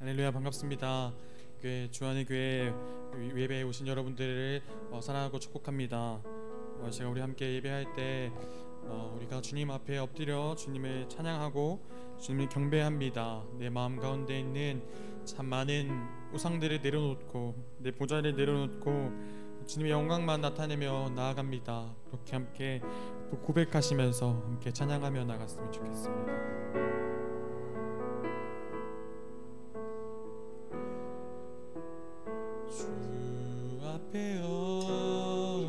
할렐루야, 반갑습니다. 주안의 교회 예배에 오신 여러분들을 사랑하고 축복합니다. 제가 우리 함께 예배할 때 우리가 주님 앞에 엎드려 주님을 찬양하고 주님을 경배합니다. 내 마음 가운데 있는 참 많은 우상들을 내려놓고 내 보좌를 내려놓고 주님의 영광만 나타내며 나아갑니다. 그렇게 함께 고백하시면서 함께 찬양하며 나갔으면 좋겠습니다. 주 앞에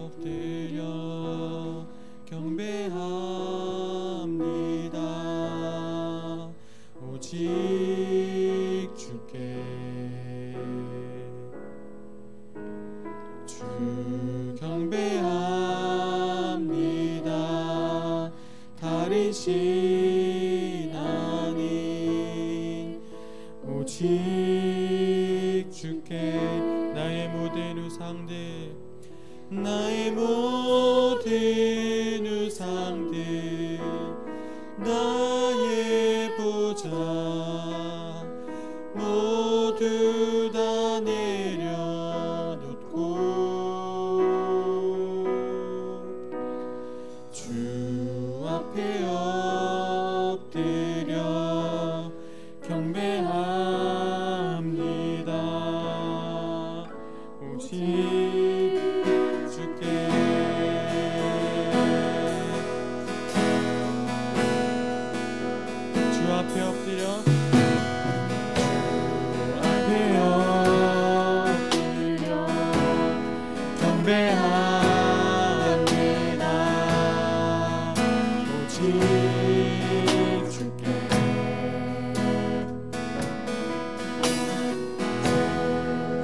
엎드려 경배합니다. 오직 주께 주 경배합니다. 다른 신 아닌 오직 주께 나의 모든 우상들 나의 모든 우상들 나의 보좌 모두 다 내려놓고 주 앞에 엎드려 경배합니다. 오직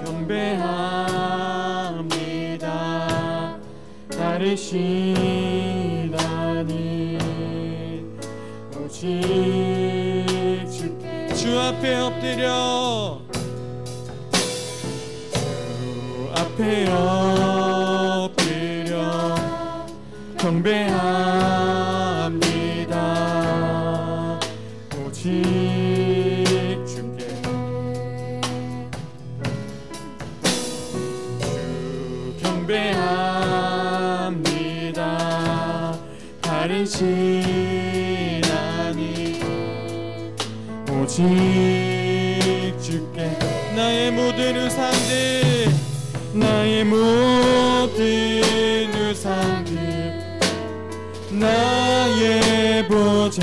경배합니다. 다른 신 아닌 오직 주께 주 앞에 엎드려 주 앞에 엎드려 경배합니다. 오직 경배합니다. 다른 신 아닌 오직 주께 나의 모든 우상들 나의 모든 우상들 나의 보좌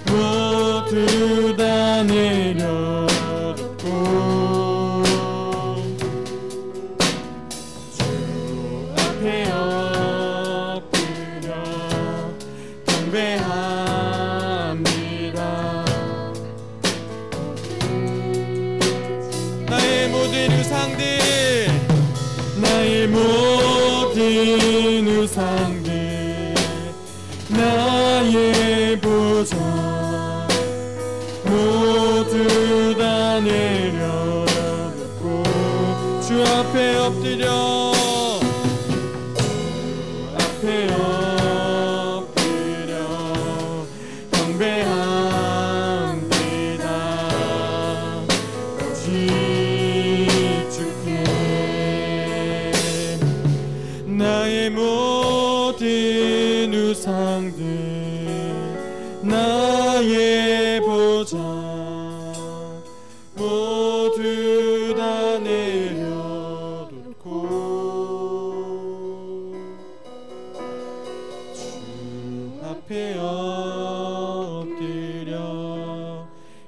모두 다 내려놓고 나의 모든 우상들 나의 보좌 모두 다 내려놓고 주 앞에 엎드려 주 앞에 엎드려 경배합니다. 오직 주께 나의 모든 우상들 나의 보좌 모두 다 내려놓고 주 앞에 엎드려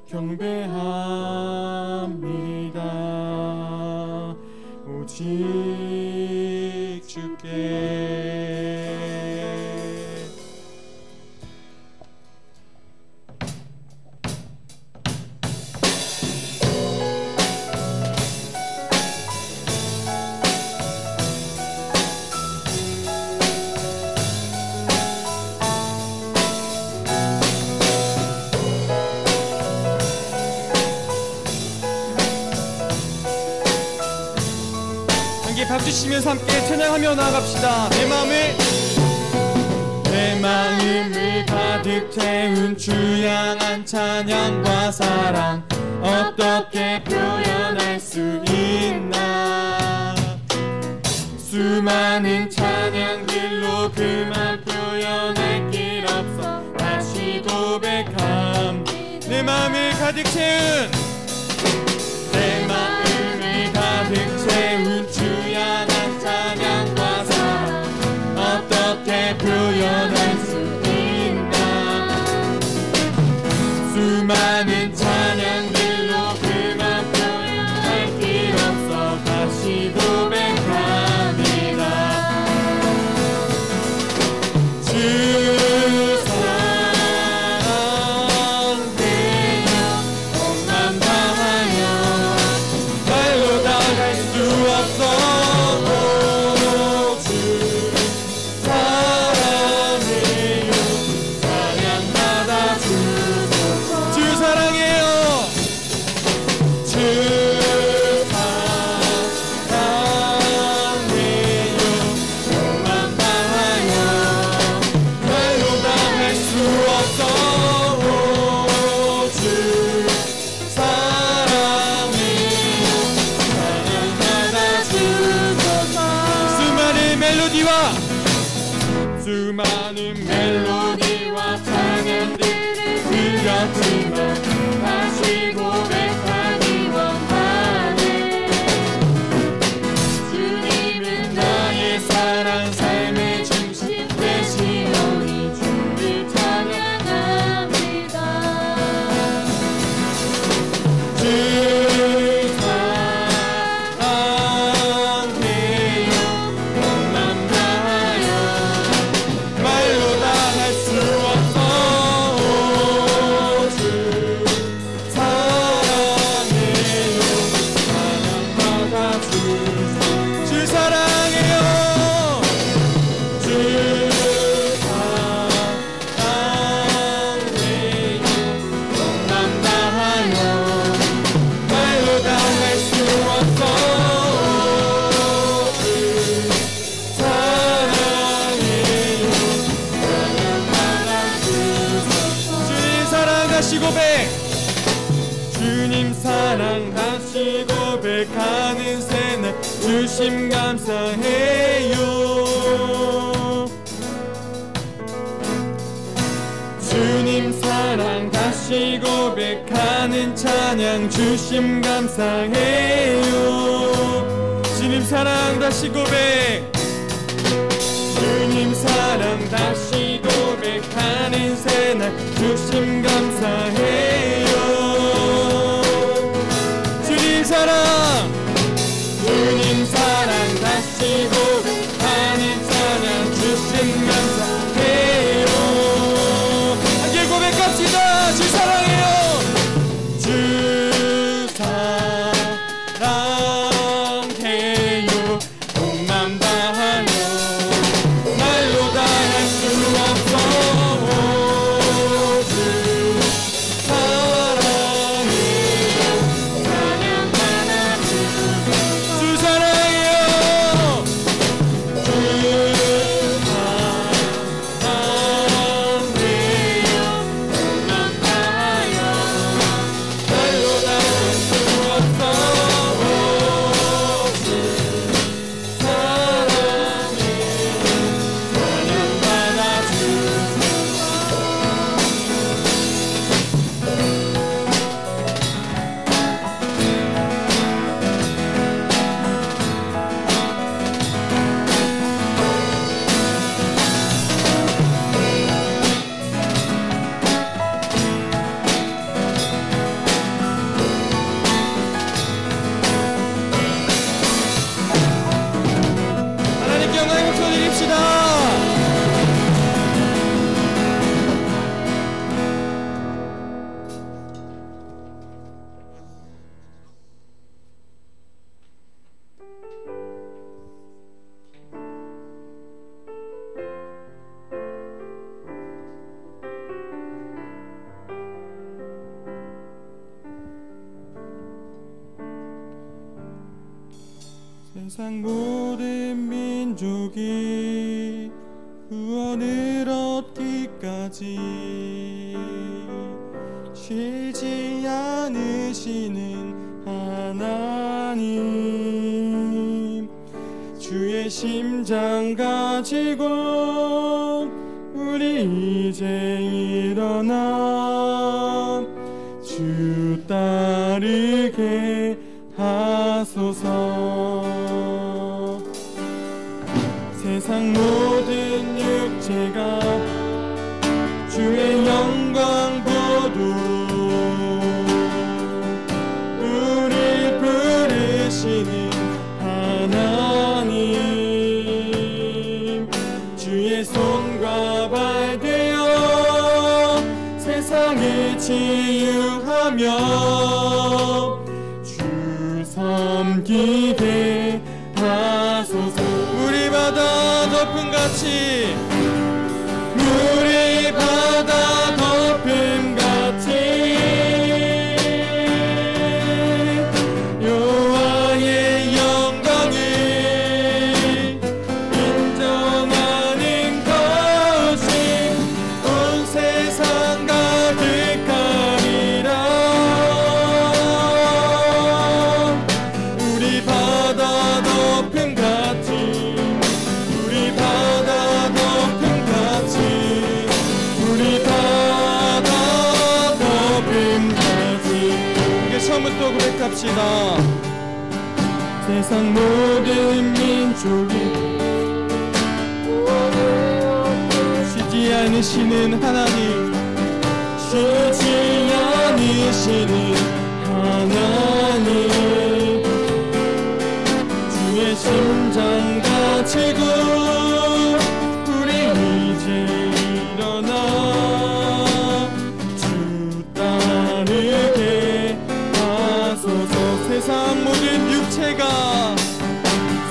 경배합니다. 오직 주께 박수 치면서 함께 찬양하며 나아갑시다. 내 마음을 가득 채운 주양한 찬양과 사랑 어떻게 표현할 수 있나. 수많은 찬양들로 그만 표현할 길 없어 다시 고백함. 내 마음을 가득 채운 내 마음을 가득 채운 주야 난 찬양과 사랑 어떻게 표현할 수 있나. 수많은 찬양들로 그만 표현할 길 없어 다시 고백합니다. 주 사랑해요 온맘 다하여 말로 다 할 수 없어. 주 사랑해요 찬양받아 주소서. 주 사랑해요 주 사랑해요 온맘 다하여 말로 다 할 수 없어. 주 사랑해요 찬양받아 주소서. 수많은 멜로디와 찬양들을 드렸지만 다시 고백하기 원하네. 주님은 나의 사랑 삶의 중심 되시오니 주를 찬양합니다. 주 사랑해요 온맘 다하여 말로 다 할 수 없어. 주 사랑해요 찬양받아 주소서. 주 사랑해요 주 사랑해요 온맘 다하여 말로 다 할 수 없어. 주 사랑해요 찬양받아 주소서. 주님 사랑 다시 고백. 주님 사랑 다시 고백하는 새날 주심 감사해요. 주님 사랑 다시 고백하는 찬양 주심 감사해요. 주님 사랑 다시 고백. 주님 사랑 다시 고백하는 새날 주심 감사해요. 주님 사랑 다시 고백하는 찬양 주심 감사해요. 함께 고백합시다. 주 사랑해요 주 사랑해요 온맘 다하여 말로 다 할 수 없어. 주 사랑해요 찬양받아 주소서. 주 사랑해요 주 사랑해요 온맘 다하여 말로 다 할 수 없어. 주 사랑해요 찬양받아 하나님께 영광의 박수 드립시다. 세상 모든 민족이 구원을 얻기까지 쉬지 않 않으시는 하나님, 주의 심장 가지고 우리 이제 일어나 주 따르게 하소서. 세상 모든 육체가 주의 영광 보도 우리 부르시는 하나님, 주의 손과 발 되어 세상을 치유하며 주 섬기게 하소서. 우리 바다 덮음같이, 우리 바다 덮음같이 여호와의 영광을 인정하는 것이 온 세상 가득하리라. 우리 바다 덮음같이, 우리 바다 덮음같이, 우리 바다 덮음같이. 이게 처음부터 고백합시다. 세상 모든 민족이 쉬지 않으시는 하나님, 쉬지 않으시는 하나님, 주의 심장 가지고 우리 이제 일어나 주 따르게 하소서. 세상 모든 육체가,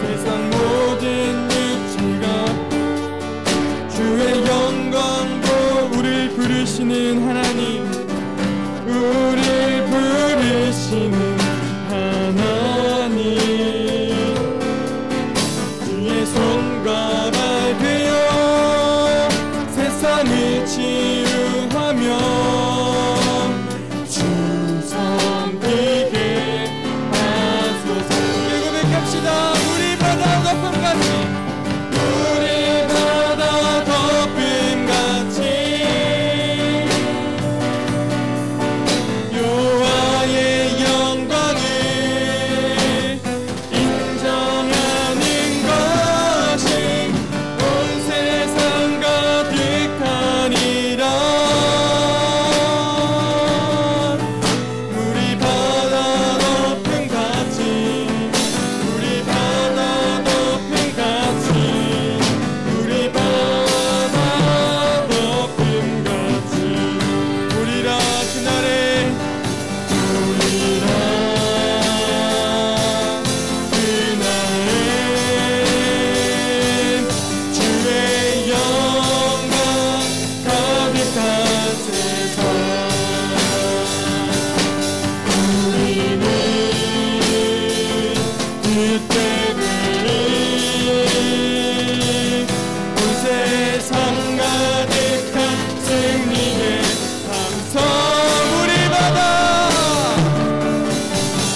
세상 모든 육체가 주의 영광도 우리를 부르시는 하나님, 우리를 부르시는 하나님, 주의 손과 발 되어 세상을 치유하며 주 섬기게 하소서. 고백합시다. 우리 바다 덮음같이, 우리 바다 덮음같이 여호와의 영광을 인정하는 것이 온 세상 가득하니라. 우리 바다 덮음같이, 우리 바다 덮음같이, 우리 바다 덮음같이 우리라 그날에, 우리라 그날에 주의 영광 가득한 세상, 우리는 그때 온 세상 가득한 승리의 함성. 우리 바다,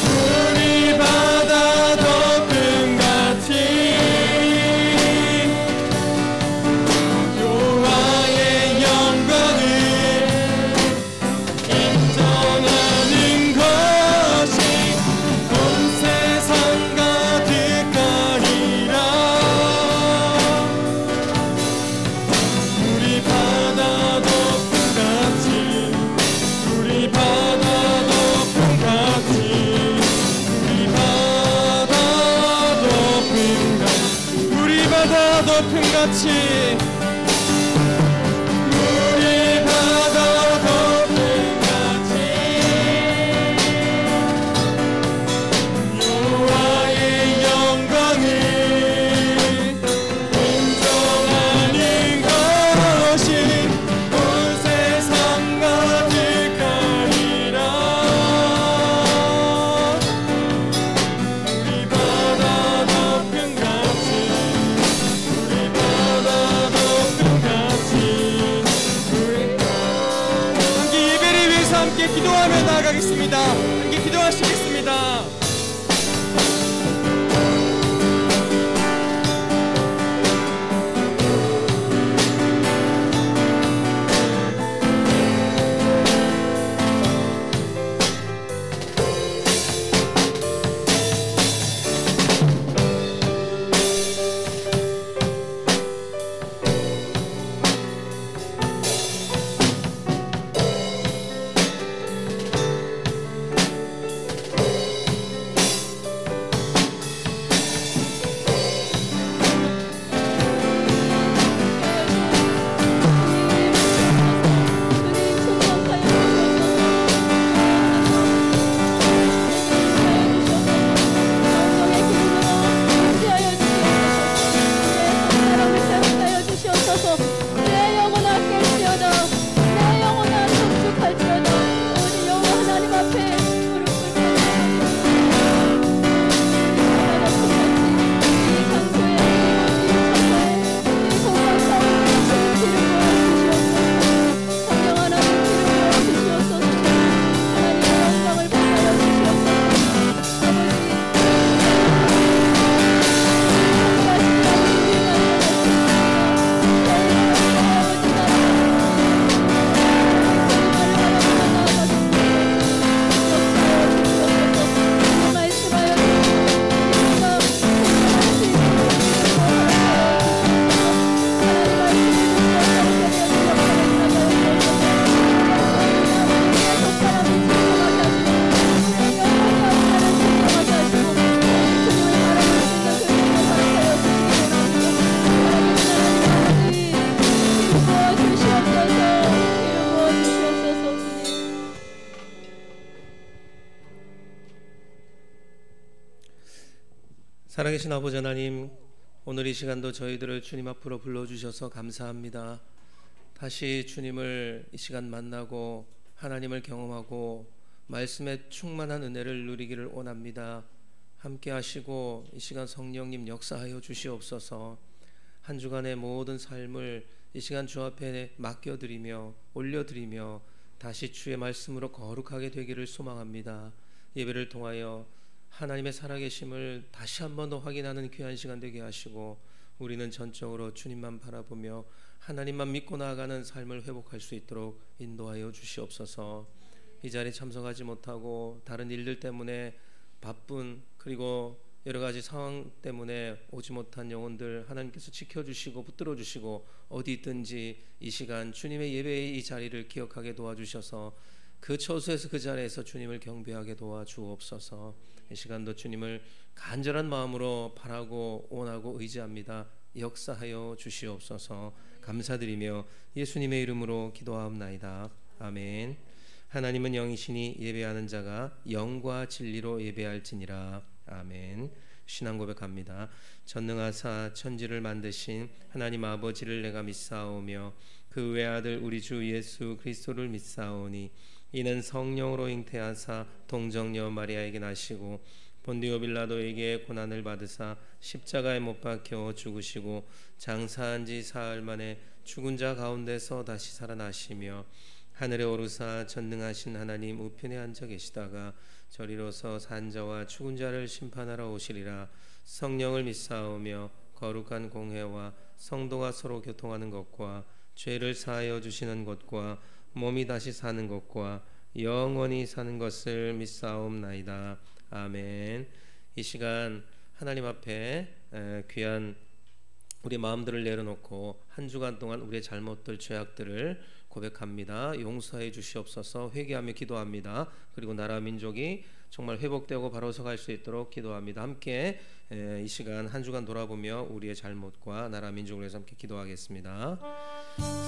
우리 바다 덮음같이 여호와의 영광을 인정하는 것이 온 세상 가득하리라. 우리 바다 덮음같이, 우리 바다 덮음같이, 우리 바다 덮음같이, 우리 바다 덮음같이, 우리 바다 덮음같이 여호와의 영광을 인정하는 것이 온 세상 가득하리라. 우리 바다 덮음같이, 우리 바다 덮음같이, 함께 기도하며 나아가겠습니다. 함께 기도하시겠습니다. 살아계신 아버지 하나님, 오늘 이 시간도 저희들을 주님 앞으로 불러주셔서 감사합니다. 다시 주님을 이 시간 만나고 하나님을 경험하고 말씀에 충만한 은혜를 누리기를 원합니다. 함께 하시고 이 시간 성령님 역사하여 주시옵소서. 한 주간의 모든 삶을 이 시간 주 앞에 맡겨드리며 올려드리며 다시 주의 말씀으로 거룩하게 되기를 소망합니다. 예배를 통하여 하나님의 살아계심을 다시 한 번 더 확인하는 귀한 시간 되게 하시고 우리는 전적으로 주님만 바라보며 하나님만 믿고 나아가는 삶을 회복할 수 있도록 인도하여 주시옵소서. 이 자리에 참석하지 못하고 다른 일들 때문에 바쁜 그리고 여러 가지 상황 때문에 오지 못한 영혼들 하나님께서 지켜주시고 붙들어주시고 어디 있든지 이 시간 주님의 예배의 이 자리를 기억하게 도와주셔서 그 처소에서 그 자리에서 주님을 경배하게 도와주옵소서. 이 시간도 주님을 간절한 마음으로 바라고 원하고 의지합니다. 역사하여 주시옵소서. 감사드리며 예수님의 이름으로 기도하옵나이다. 아멘. 하나님은 영이시니 예배하는 자가 영과 진리로 예배할지니라. 아멘. 신앙 고백합니다. 전능하사 천지를 만드신 하나님 아버지를 내가 믿사오며 그 외아들 우리 주 예수 그리스도를 믿사오니 이는 성령으로 잉태하사 동정녀 마리아에게 나시고 본디오 빌라도에게 고난을 받으사 십자가에 못 박혀 죽으시고 장사한 지 사흘 만에 죽은 자 가운데서 다시 살아나시며 하늘에 오르사 전능하신 하나님 우편에 앉아 계시다가 저리로서 산자와 죽은 자를 심판하러 오시리라. 성령을 믿사오며 거룩한 공회와 성도가 서로 교통하는 것과 죄를 사하여 주시는 것과 몸이 다시 사는 것과 영원히 사는 것을 믿사옵나이다. 아멘. 이 시간 하나님 앞에 귀한 우리 마음들을 내려놓고 한 주간 동안 우리의 잘못들 죄악들을 고백합니다. 용서해 주시옵소서. 회개하며 기도합니다. 그리고 나라 민족이 정말 회복되고 바로 서갈 수 있도록 기도합니다. 함께 이 시간 한 주간 돌아보며 우리의 잘못과 나라 민족을 위해서 함께 기도하겠습니다.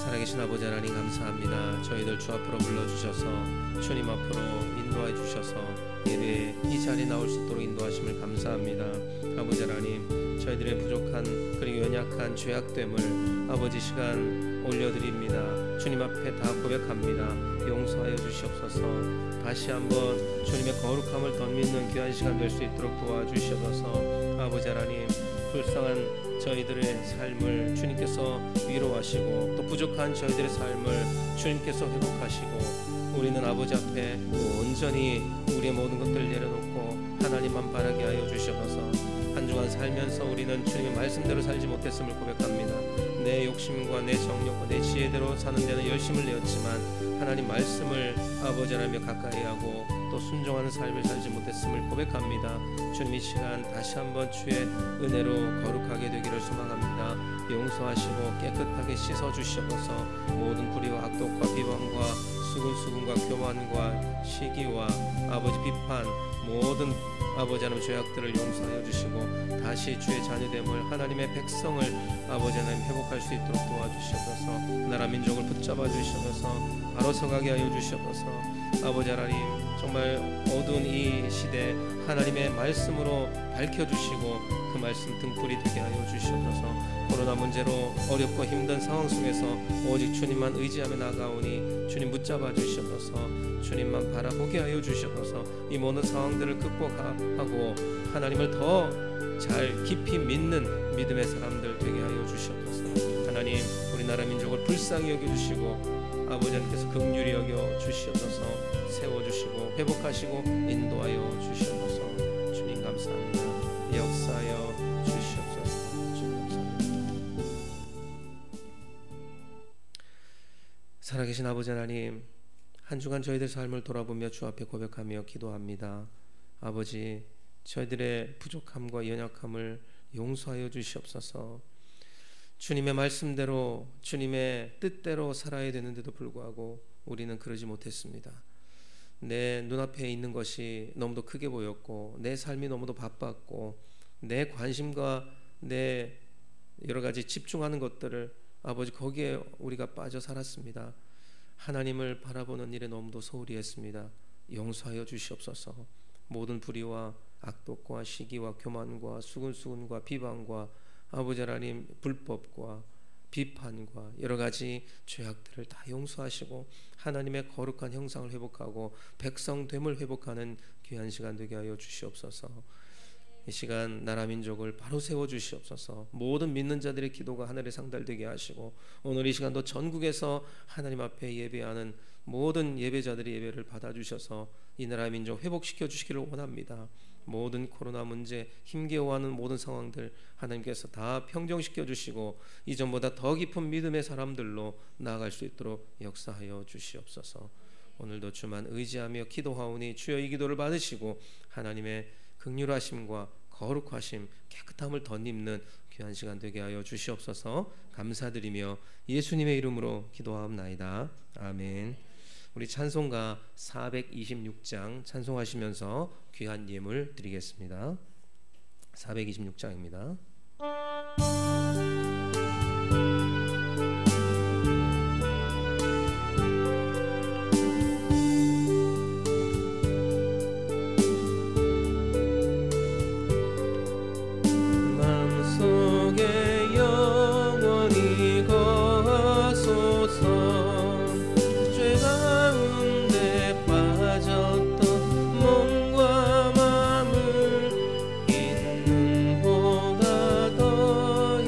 살아계신 아버지 하나님 감사합니다. 저희들 주 앞으로 불러주셔서 주님 앞으로 인도해 주셔서 예배 이 자리에 나올 수 있도록 인도하심을 감사합니다. 아버지 하나님, 저희들의 부족한 그리고 연약한 죄악됨을 아버지 시간 올려드립니다. 주님 앞에 다 고백합니다. 용서하여 주시옵소서. 다시 한번 주님의 거룩함을 덧입는 귀한 시간 될 수 있도록 도와주시옵소서. 아버지 하나님, 불쌍한 저희들의 삶을 주님께서 위로하시고 또 부족한 저희들의 삶을 주님께서 회복하시고 우리는 아버지 앞에 온전히 우리의 모든 것들을 내려놓고 하나님만 바라게 하여 주시옵소서. 한 주간 살면서 우리는 주님의 말씀대로 살지 못했음을 고백합니다. 내 욕심과 내 정욕과 내 지혜대로 사는 데는 열심을 내었지만 하나님 말씀을 아버지 하나님에 가까이 하고 또 순종하는 삶을 살지 못했음을 고백합니다. 주님 이 시간 다시 한번 주의 은혜로 거룩하게 되기를 소망합니다. 용서하시고 깨끗하게 씻어주시옵소서. 모든 불의와 악독과 비방과 수군수군과 교만과 시기와 아버지 비판 모든 아버지 하나님 죄악들을 용서하여 주시고 다시 주의 자녀됨을 하나님의 백성을 아버지 하나님 회복할 수 있도록 도와주시옵소서. 나라 민족을 붙잡아 주시옵소서. 바로 서가게 하여 주시옵소서. 아버지 하나님 정말 어두운 이 시대 하나님의 말씀으로 밝혀주시고 그 말씀 등불이 되게 하여 주시옵소서. 코로나 문제로 어렵고 힘든 상황 속에서 오직 주님만 의지하며 나가오니 주님 붙잡아 주시옵소서. 주님만 바라보게 하여 주시옵소서. 이 모든 상황들을 극복하고 하나님을 더 잘 깊이 믿는 믿음의 사람들 되게 하여 주시옵소서. 하나님 우리나라 민족을 불쌍히 여겨주시고 아버지 하나님께서 긍휼히 여겨 주시옵소서. 세워주시고 회복하시고 인도하여 주시옵소서. 주님 감사합니다. 역사하여 주시옵소서. 주님 감사합니다. 살아계신 아버지 하나님, 한 주간 저희들 삶을 돌아보며 주 앞에 고백하며 기도합니다. 아버지, 저희들의 부족함과 연약함을 용서하여 주시옵소서. 주님의 말씀대로 주님의 뜻대로 살아야 되는데도 불구하고 우리는 그러지 못했습니다. 내 눈앞에 있는 것이 너무도 크게 보였고 내 삶이 너무도 바빴고 내 관심과 내 여러 가지 집중하는 것들을 아버지 거기에 우리가 빠져 살았습니다. 하나님을 바라보는 일에 너무도 소홀히 했습니다. 용서하여 주시옵소서. 모든 불의와 악독과 시기와 교만과 수군수군과 비방과 아버지 하나님 불법과 비판과 여러 가지 죄악들을 다 용서하시고 하나님의 거룩한 형상을 회복하고 백성됨을 회복하는 귀한 시간 되게 하여 주시옵소서. 이 시간 나라 민족을 바로 세워 주시옵소서. 모든 믿는 자들의 기도가 하늘에 상달되게 하시고 오늘 이 시간도 전국에서 하나님 앞에 예배하는 모든 예배자들이 예배를 받아주셔서 이 나라 민족 회복시켜 주시기를 원합니다. 모든 코로나 문제 힘겨워하는 모든 상황들 하나님께서 다 평정시켜 주시고 이전보다 더 깊은 믿음의 사람들로 나아갈 수 있도록 역사하여 주시옵소서. 오늘도 주만 의지하며 기도하오니 주여 이 기도를 받으시고 하나님의 긍휼하심과 거룩하심 깨끗함을 덧입는 귀한 시간 되게 하여 주시옵소서. 감사드리며 예수님의 이름으로 기도하옵나이다. 아멘. 우리 찬송가 426장 찬송하시면서 귀한 예물 드리겠습니다. 426장입니다. 몸과 마음을 있는 보다 더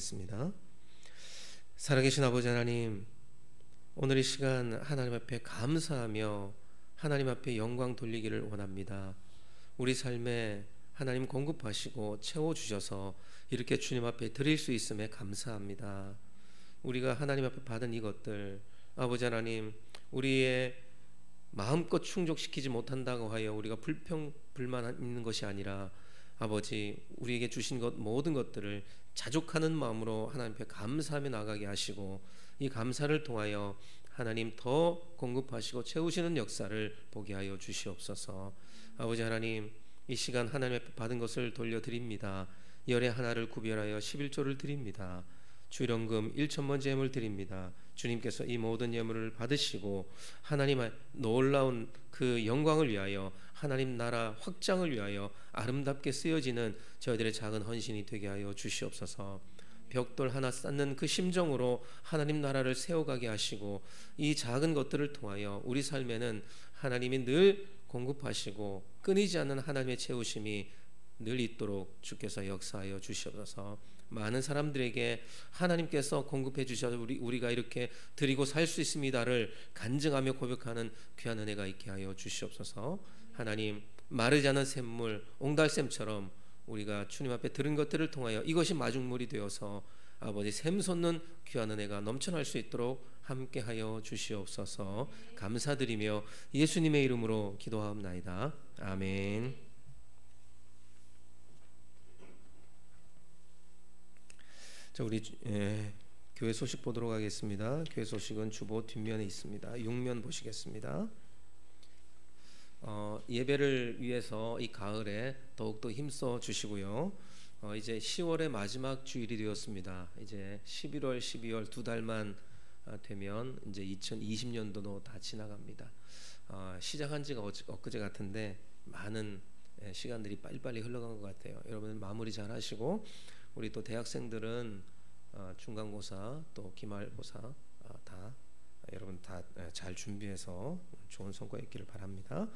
기도하겠습니다. 살아계신 아버지 하나님, 오늘 이 시간 하나님 앞에 감사하며 하나님 앞에 영광 돌리기를 원합니다. 우리 삶에 하나님 공급하시고 채워주셔서 이렇게 주님 앞에 드릴 수 있음에 감사합니다. 우리가 하나님 앞에 받은 이것들, 아버지 하나님, 우리의 마음껏 충족시키지 못한다고 하여 우리가 불만 있는 것이 아니라 아버지, 우리에게 주신 것 모든 것들을 자족하는 마음으로 하나님 앞에 감사하며 나가게 하시고, 이 감사를 통하여 하나님 더 공급하시고 채우시는 역사를 보게 하여 주시옵소서. 아버지 하나님, 이 시간 하나님 앞에 받은 것을 돌려드립니다. 열의 하나를 구별하여 11조를 드립니다. 주일원금 1천번 제물 드립니다. 주님께서 이 모든 예물을 받으시고 하나님의 놀라운 그 영광을 위하여, 하나님 나라 확장을 위하여 아름답게 쓰여지는 저희들의 작은 헌신이 되게 하여 주시옵소서. 벽돌 하나 쌓는 그 심정으로 하나님 나라를 세워가게 하시고, 이 작은 것들을 통하여 우리 삶에는 하나님이 늘 공급하시고 끊이지 않는 하나님의 채우심이 늘 있도록 주께서 역사하여 주시옵소서. 많은 사람들에게 하나님께서 공급해 주셔서 우리가 이렇게 드리고 살 수 있습니다를 간증하며 고백하는 귀한 은혜가 있게 하여 주시옵소서. 하나님, 마르지 않은 샘물 옹달샘처럼 우리가 주님 앞에 들은 것들을 통하여 이것이 마중물이 되어서 아버지 샘 솟는 귀한 은혜가 넘쳐날 수 있도록 함께하여 주시옵소서. 감사드리며 예수님의 이름으로 기도하옵나이다. 아멘. 자, 우리 교회 소식 보도록 하겠습니다. 교회 소식은 주보 뒷면에 있습니다. 6면 보시겠습니다. 예배를 위해서 이 가을에 더욱더 힘써 주시고요. 이제 10월의 마지막 주일이 되었습니다. 이제 11월, 12월 두 달만 되면 이제 2020년도도 다 지나갑니다. 시작한 지가 엊그제 같은데 많은 시간들이 빨리빨리 흘러간 것 같아요. 여러분 마무리 잘 하시고, 우리 또 대학생들은 중간고사 또 기말고사 다 여러분 다 잘 준비해서 좋은 성과 있기를 바랍니다.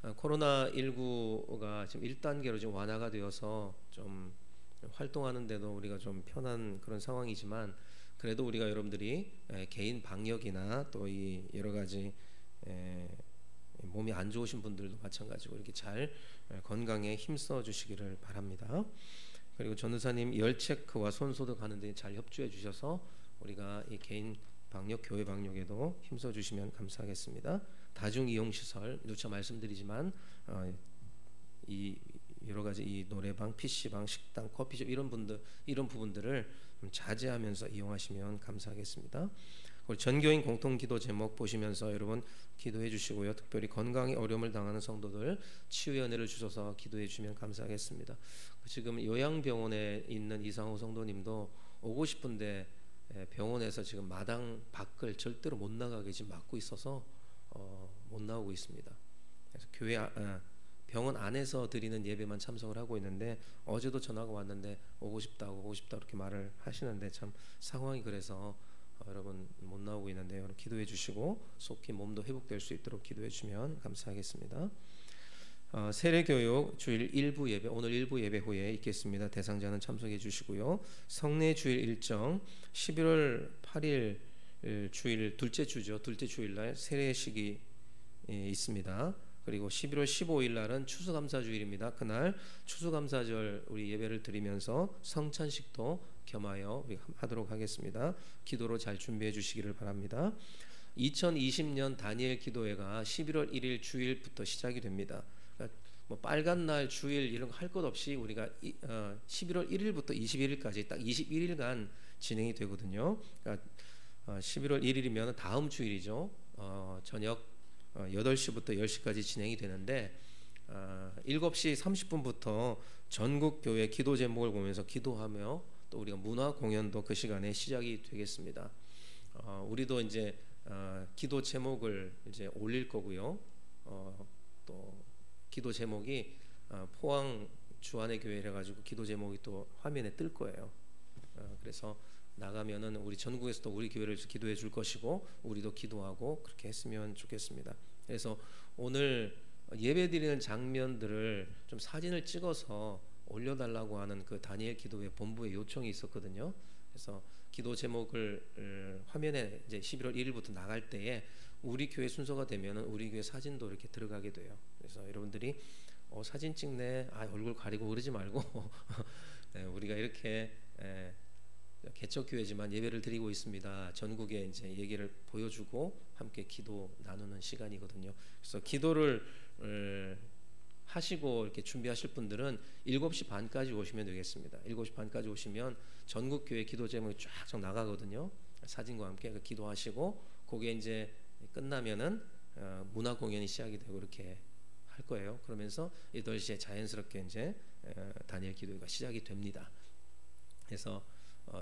코로나19가 지금 1단계로 지금 완화가 되어서 좀 활동하는데도 우리가 좀 편한 그런 상황이지만, 그래도 우리가 여러분들이 개인 방역이나 또 이 여러 가지 몸이 안 좋으신 분들도 마찬가지고 이렇게 잘 건강에 힘써 주시기를 바랍니다. 그리고 전도사님 열 체크와 손 소독하는 데 잘 협조해 주셔서 우리가 이 개인 방역, 교회 방역에도 힘써 주시면 감사하겠습니다. 다중 이용 시설 누차 말씀드리지만 이 여러 가지 이 노래방, PC방, 식당, 커피숍 이런 부분들을 좀 자제하면서 이용하시면 감사하겠습니다. 우리 전교인 공통 기도 제목 보시면서 여러분 기도해 주시고요. 특별히 건강에 어려움을 당하는 성도들 치유의 은혜를 주셔서 기도해 주시면 감사하겠습니다. 지금 요양병원에 있는 이상호 성도님도 오고 싶은데 병원에서 지금 마당 밖을 절대로 못 나가게 지금 막고 있어서 못 나오고 있습니다. 그래서 교회 병원 안에서 드리는 예배만 참석을 하고 있는데, 어제도 전화가 왔는데 오고 싶다 이렇게 말을 하시는데 참 상황이 그래서 여러분 못 나오고 있는데 여러분 기도해 주시고 속히 몸도 회복될 수 있도록 기도해 주시면 감사하겠습니다. 세례교육 주일 1부 예배, 오늘 1부 예배 후에 있겠습니다. 대상자는 참석해 주시고요. 성례 주일 일정 11월 8일 주일 둘째 주죠. 둘째 주일날 세례식이 있습니다. 그리고 11월 15일 날은 추수감사주일입니다. 그날 추수감사절 우리 예배를 드리면서 성찬식도 겸하여 하도록 하겠습니다. 기도로 잘 준비해 주시기를 바랍니다. 2020년 다니엘 기도회가 11월 1일 주일부터 시작이 됩니다. 그러니까 뭐 빨간 날 주일 이런 거 할 것 없이 우리가 11월 1일부터 21일까지 딱 21일간 진행이 되거든요. 그러니까 11월 1일이면 다음 주일이죠. 저녁 8시부터 10시까지 진행이 되는데 7시 30분부터 전국 교회 기도 제목을 보면서 기도하며 또 우리가 문화 공연도 그 시간에 시작이 되겠습니다. 우리도 이제 기도 제목을 이제 올릴 거고요. 또 기도 제목이 포항 주안의 교회래 가지고 기도 제목이 또 화면에 뜰 거예요. 그래서 나가면은 우리 전국에서도 우리 교회를 기도해 줄 것이고 우리도 기도하고 그렇게 했으면 좋겠습니다. 그래서 오늘 예배 드리는 장면들을 좀 사진을 찍어서 올려달라고 하는 그 다니엘 기도회 본부의 요청이 있었거든요. 그래서 기도 제목을 화면에 이제 11월 1일부터 나갈 때에 우리 교회 순서가 되면은 우리 교회 사진도 이렇게 들어가게 돼요. 그래서 여러분들이 사진 찍네, 얼굴 가리고 그러지 말고 네, 우리가 이렇게 개척교회지만 예배를 드리고 있습니다. 전국에 이제 얘기를 보여주고 함께 기도 나누는 시간이거든요. 그래서 기도를 하시고 이렇게 준비하실 분들은 7시 반까지 오시면 되겠습니다. 7시 반까지 오시면 전국 교회 기도 제목이 쫙 나가거든요. 사진과 함께 기도하시고 그게 이제 끝나면은 문화 공연이 시작이 되고 이렇게 할 거예요. 그러면서 8시에 자연스럽게 이제 다니엘 기도회가 시작이 됩니다. 그래서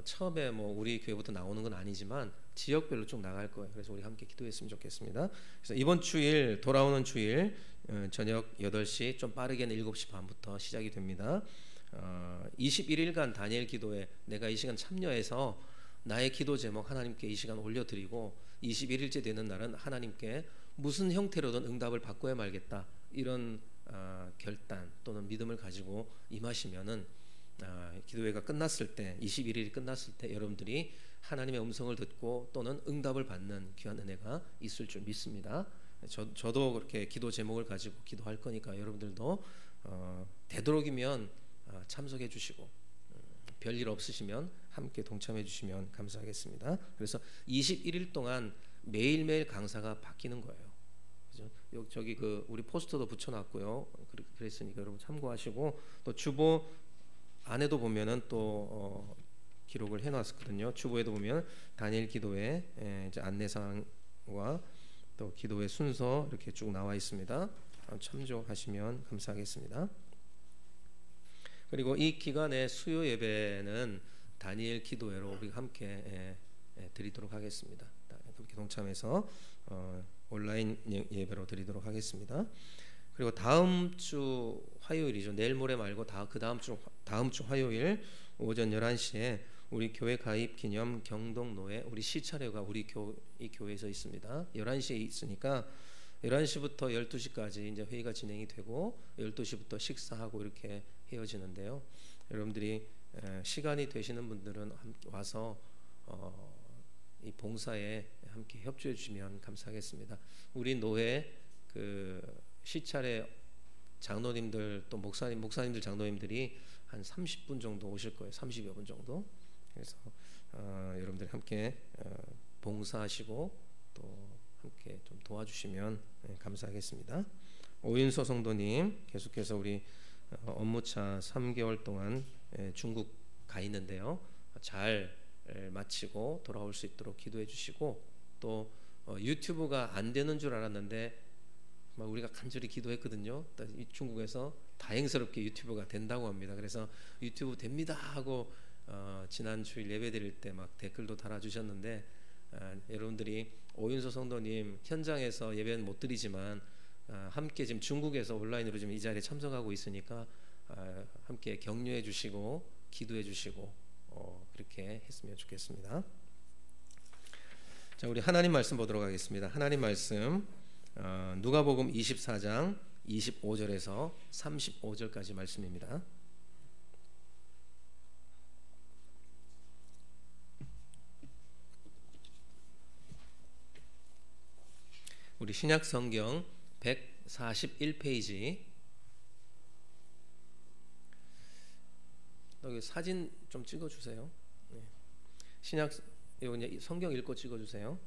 처음에 뭐 우리 교회부터 나오는 건 아니지만 지역별로 쭉 나갈 거예요. 그래서 우리 함께 기도했으면 좋겠습니다. 그래서 이번 주일 돌아오는 주일 저녁 8시 좀 빠르게는 7시 반부터 시작이 됩니다. 21일간 다니엘 기도회 내가 이 시간 참여해서 나의 기도 제목 하나님께 이 시간 올려드리고 21일째 되는 날은 하나님께 무슨 형태로든 응답을 바꿔야 말겠다 이런 결단 또는 믿음을 가지고 임하시면은 기도회가 끝났을 때 21일이 끝났을 때 여러분들이 하나님의 음성을 듣고 또는 응답을 받는 귀한 은혜가 있을 줄 믿습니다. 저도 그렇게 기도 제목을 가지고 기도할 거니까 여러분들도 되도록이면 참석해 주시고 별일 없으시면 함께 동참해 주시면 감사하겠습니다. 그래서 21일 동안 매일매일 강사가 바뀌는 거예요. 그죠? 저기 우리 포스터도 붙여놨고요. 그랬으니까 여러분 참고하시고 또 주보 안에도 보면은 또 기록을 해놨거든요. 주보에도 보면 다니엘 기도회 이제 안내사항과 또 기도회 순서 이렇게 쭉 나와 있습니다. 참조하시면 감사하겠습니다. 그리고 이 기간의 수요 예배는 다니엘 기도회로 우리가 함께 드리도록 하겠습니다. 함께 동참해서 온라인 예배로 드리도록 하겠습니다. 그리고 다음 주 화요일이죠. 내일 모레 말고 그 다음 주 화요일 오전 11시에 우리 교회 가입 기념 경동노회 우리 시차례가 이 교회에서 있습니다. 11시에 있으니까 11시부터 12시까지 이제 회의가 진행이 되고 12시부터 식사하고 이렇게 헤어지는데요. 여러분들이 시간이 되시는 분들은 와서 이 봉사에 함께 협조해 주시면 감사하겠습니다. 우리 노회 시차례 장로님들 또 목사님들 장로님들이 한 30분 정도 오실 거예요. 30여 분 정도. 그래서 여러분들 함께 봉사하시고 또 함께 좀 도와주시면 감사하겠습니다. 오윤서 성도님 계속해서 우리 업무차 3개월 동안 중국 가 있는데요. 잘 마치고 돌아올 수 있도록 기도해 주시고 또 유튜브가 안 되는 줄 알았는데 우리가 간절히 기도했거든요. 중국에서 다행스럽게 유튜브가 된다고 합니다. 그래서 유튜브 됩니다 하고 지난 주일 예배 드릴 때 막 댓글도 달아주셨는데 여러분들이 오윤서 성도님 현장에서 예배는 못 드리지만 함께 지금 중국에서 온라인으로 지금 이 자리에 참석하고 있으니까 함께 격려해 주시고 기도해 주시고 그렇게 했으면 좋겠습니다. 자, 우리 하나님 말씀 보도록 하겠습니다. 하나님 말씀 누가복음 24장 25절에서 35절까지 말씀입니다. 우리 신약 성경 141페이지 여기 사진 좀 찍어 주세요. 신약 여기 성경 읽고 찍어 주세요.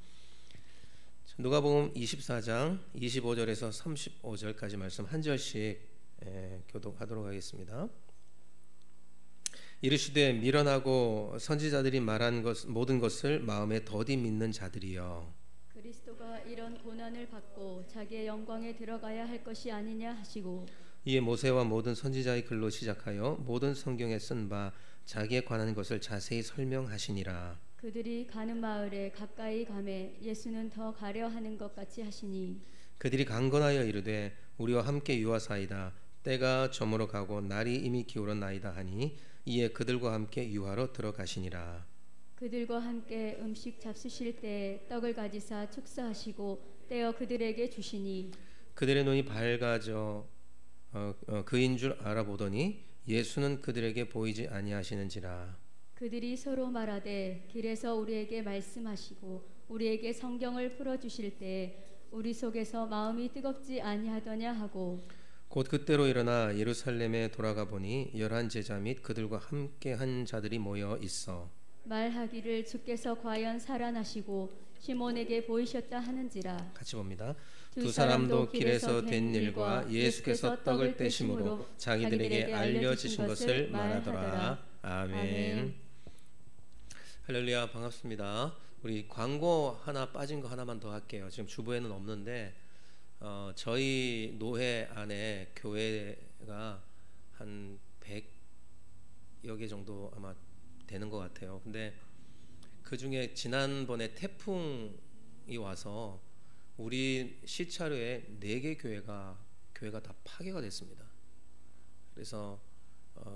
누가복음 24장 25절에서 35절까지 말씀 한 절씩 교독하도록 하겠습니다. 이르시되 미련하고 선지자들이 말한 모든 것을 마음에 더디 믿는 자들이여 그리스도가 이런 고난을 받고 자기의 영광에 들어가야 할 것이 아니냐 하시고 이에 모세와 모든 선지자의 글로 시작하여 모든 성경에 쓴 바 자기에 관한 것을 자세히 설명하시니라. 그들이 가는 마을에 가까이 가매 예수는 더 가려 하는 것 같이 하시니 그들이 강건하여 이르되 우리와 함께 유하사이다 때가 저물어 가고 날이 이미 기울었나이다 하니 이에 그들과 함께 유하로 들어가시니라. 그들과 함께 음식 잡수실 때 떡을 가지사 축사하시고 떼어 그들에게 주시니 그들의 눈이 밝아져 그인 줄 알아보더니 예수는 그들에게 보이지 아니하시는지라. 그들이 서로 말하되 길에서 우리에게 말씀하시고 우리에게 성경을 풀어주실 때 우리 속에서 마음이 뜨겁지 아니하더냐 하고 곧 그때로 일어나 예루살렘에 돌아가 보니 11 제자 및 그들과 함께 한 자들이 모여 있어 말하기를 주께서 과연 살아나시고 시몬에게 보이셨다 하는지라. 같이 봅니다. 두 사람도 길에서 된 일과 예수께서 떡을 떼심으로 자기들에게 알려지신 것을 말하더라. 아멘. 할렐루야, 반갑습니다. 우리 광고 하나 빠진 거 하나만 더 할게요. 지금 주부에는 없는데 저희 노회 안에 교회가 한 100여 개 정도 아마 되는 것 같아요. 근데 그 중에 지난번에 태풍이 와서 우리 시차로에 4개 교회가 다 파괴가 됐습니다. 그래서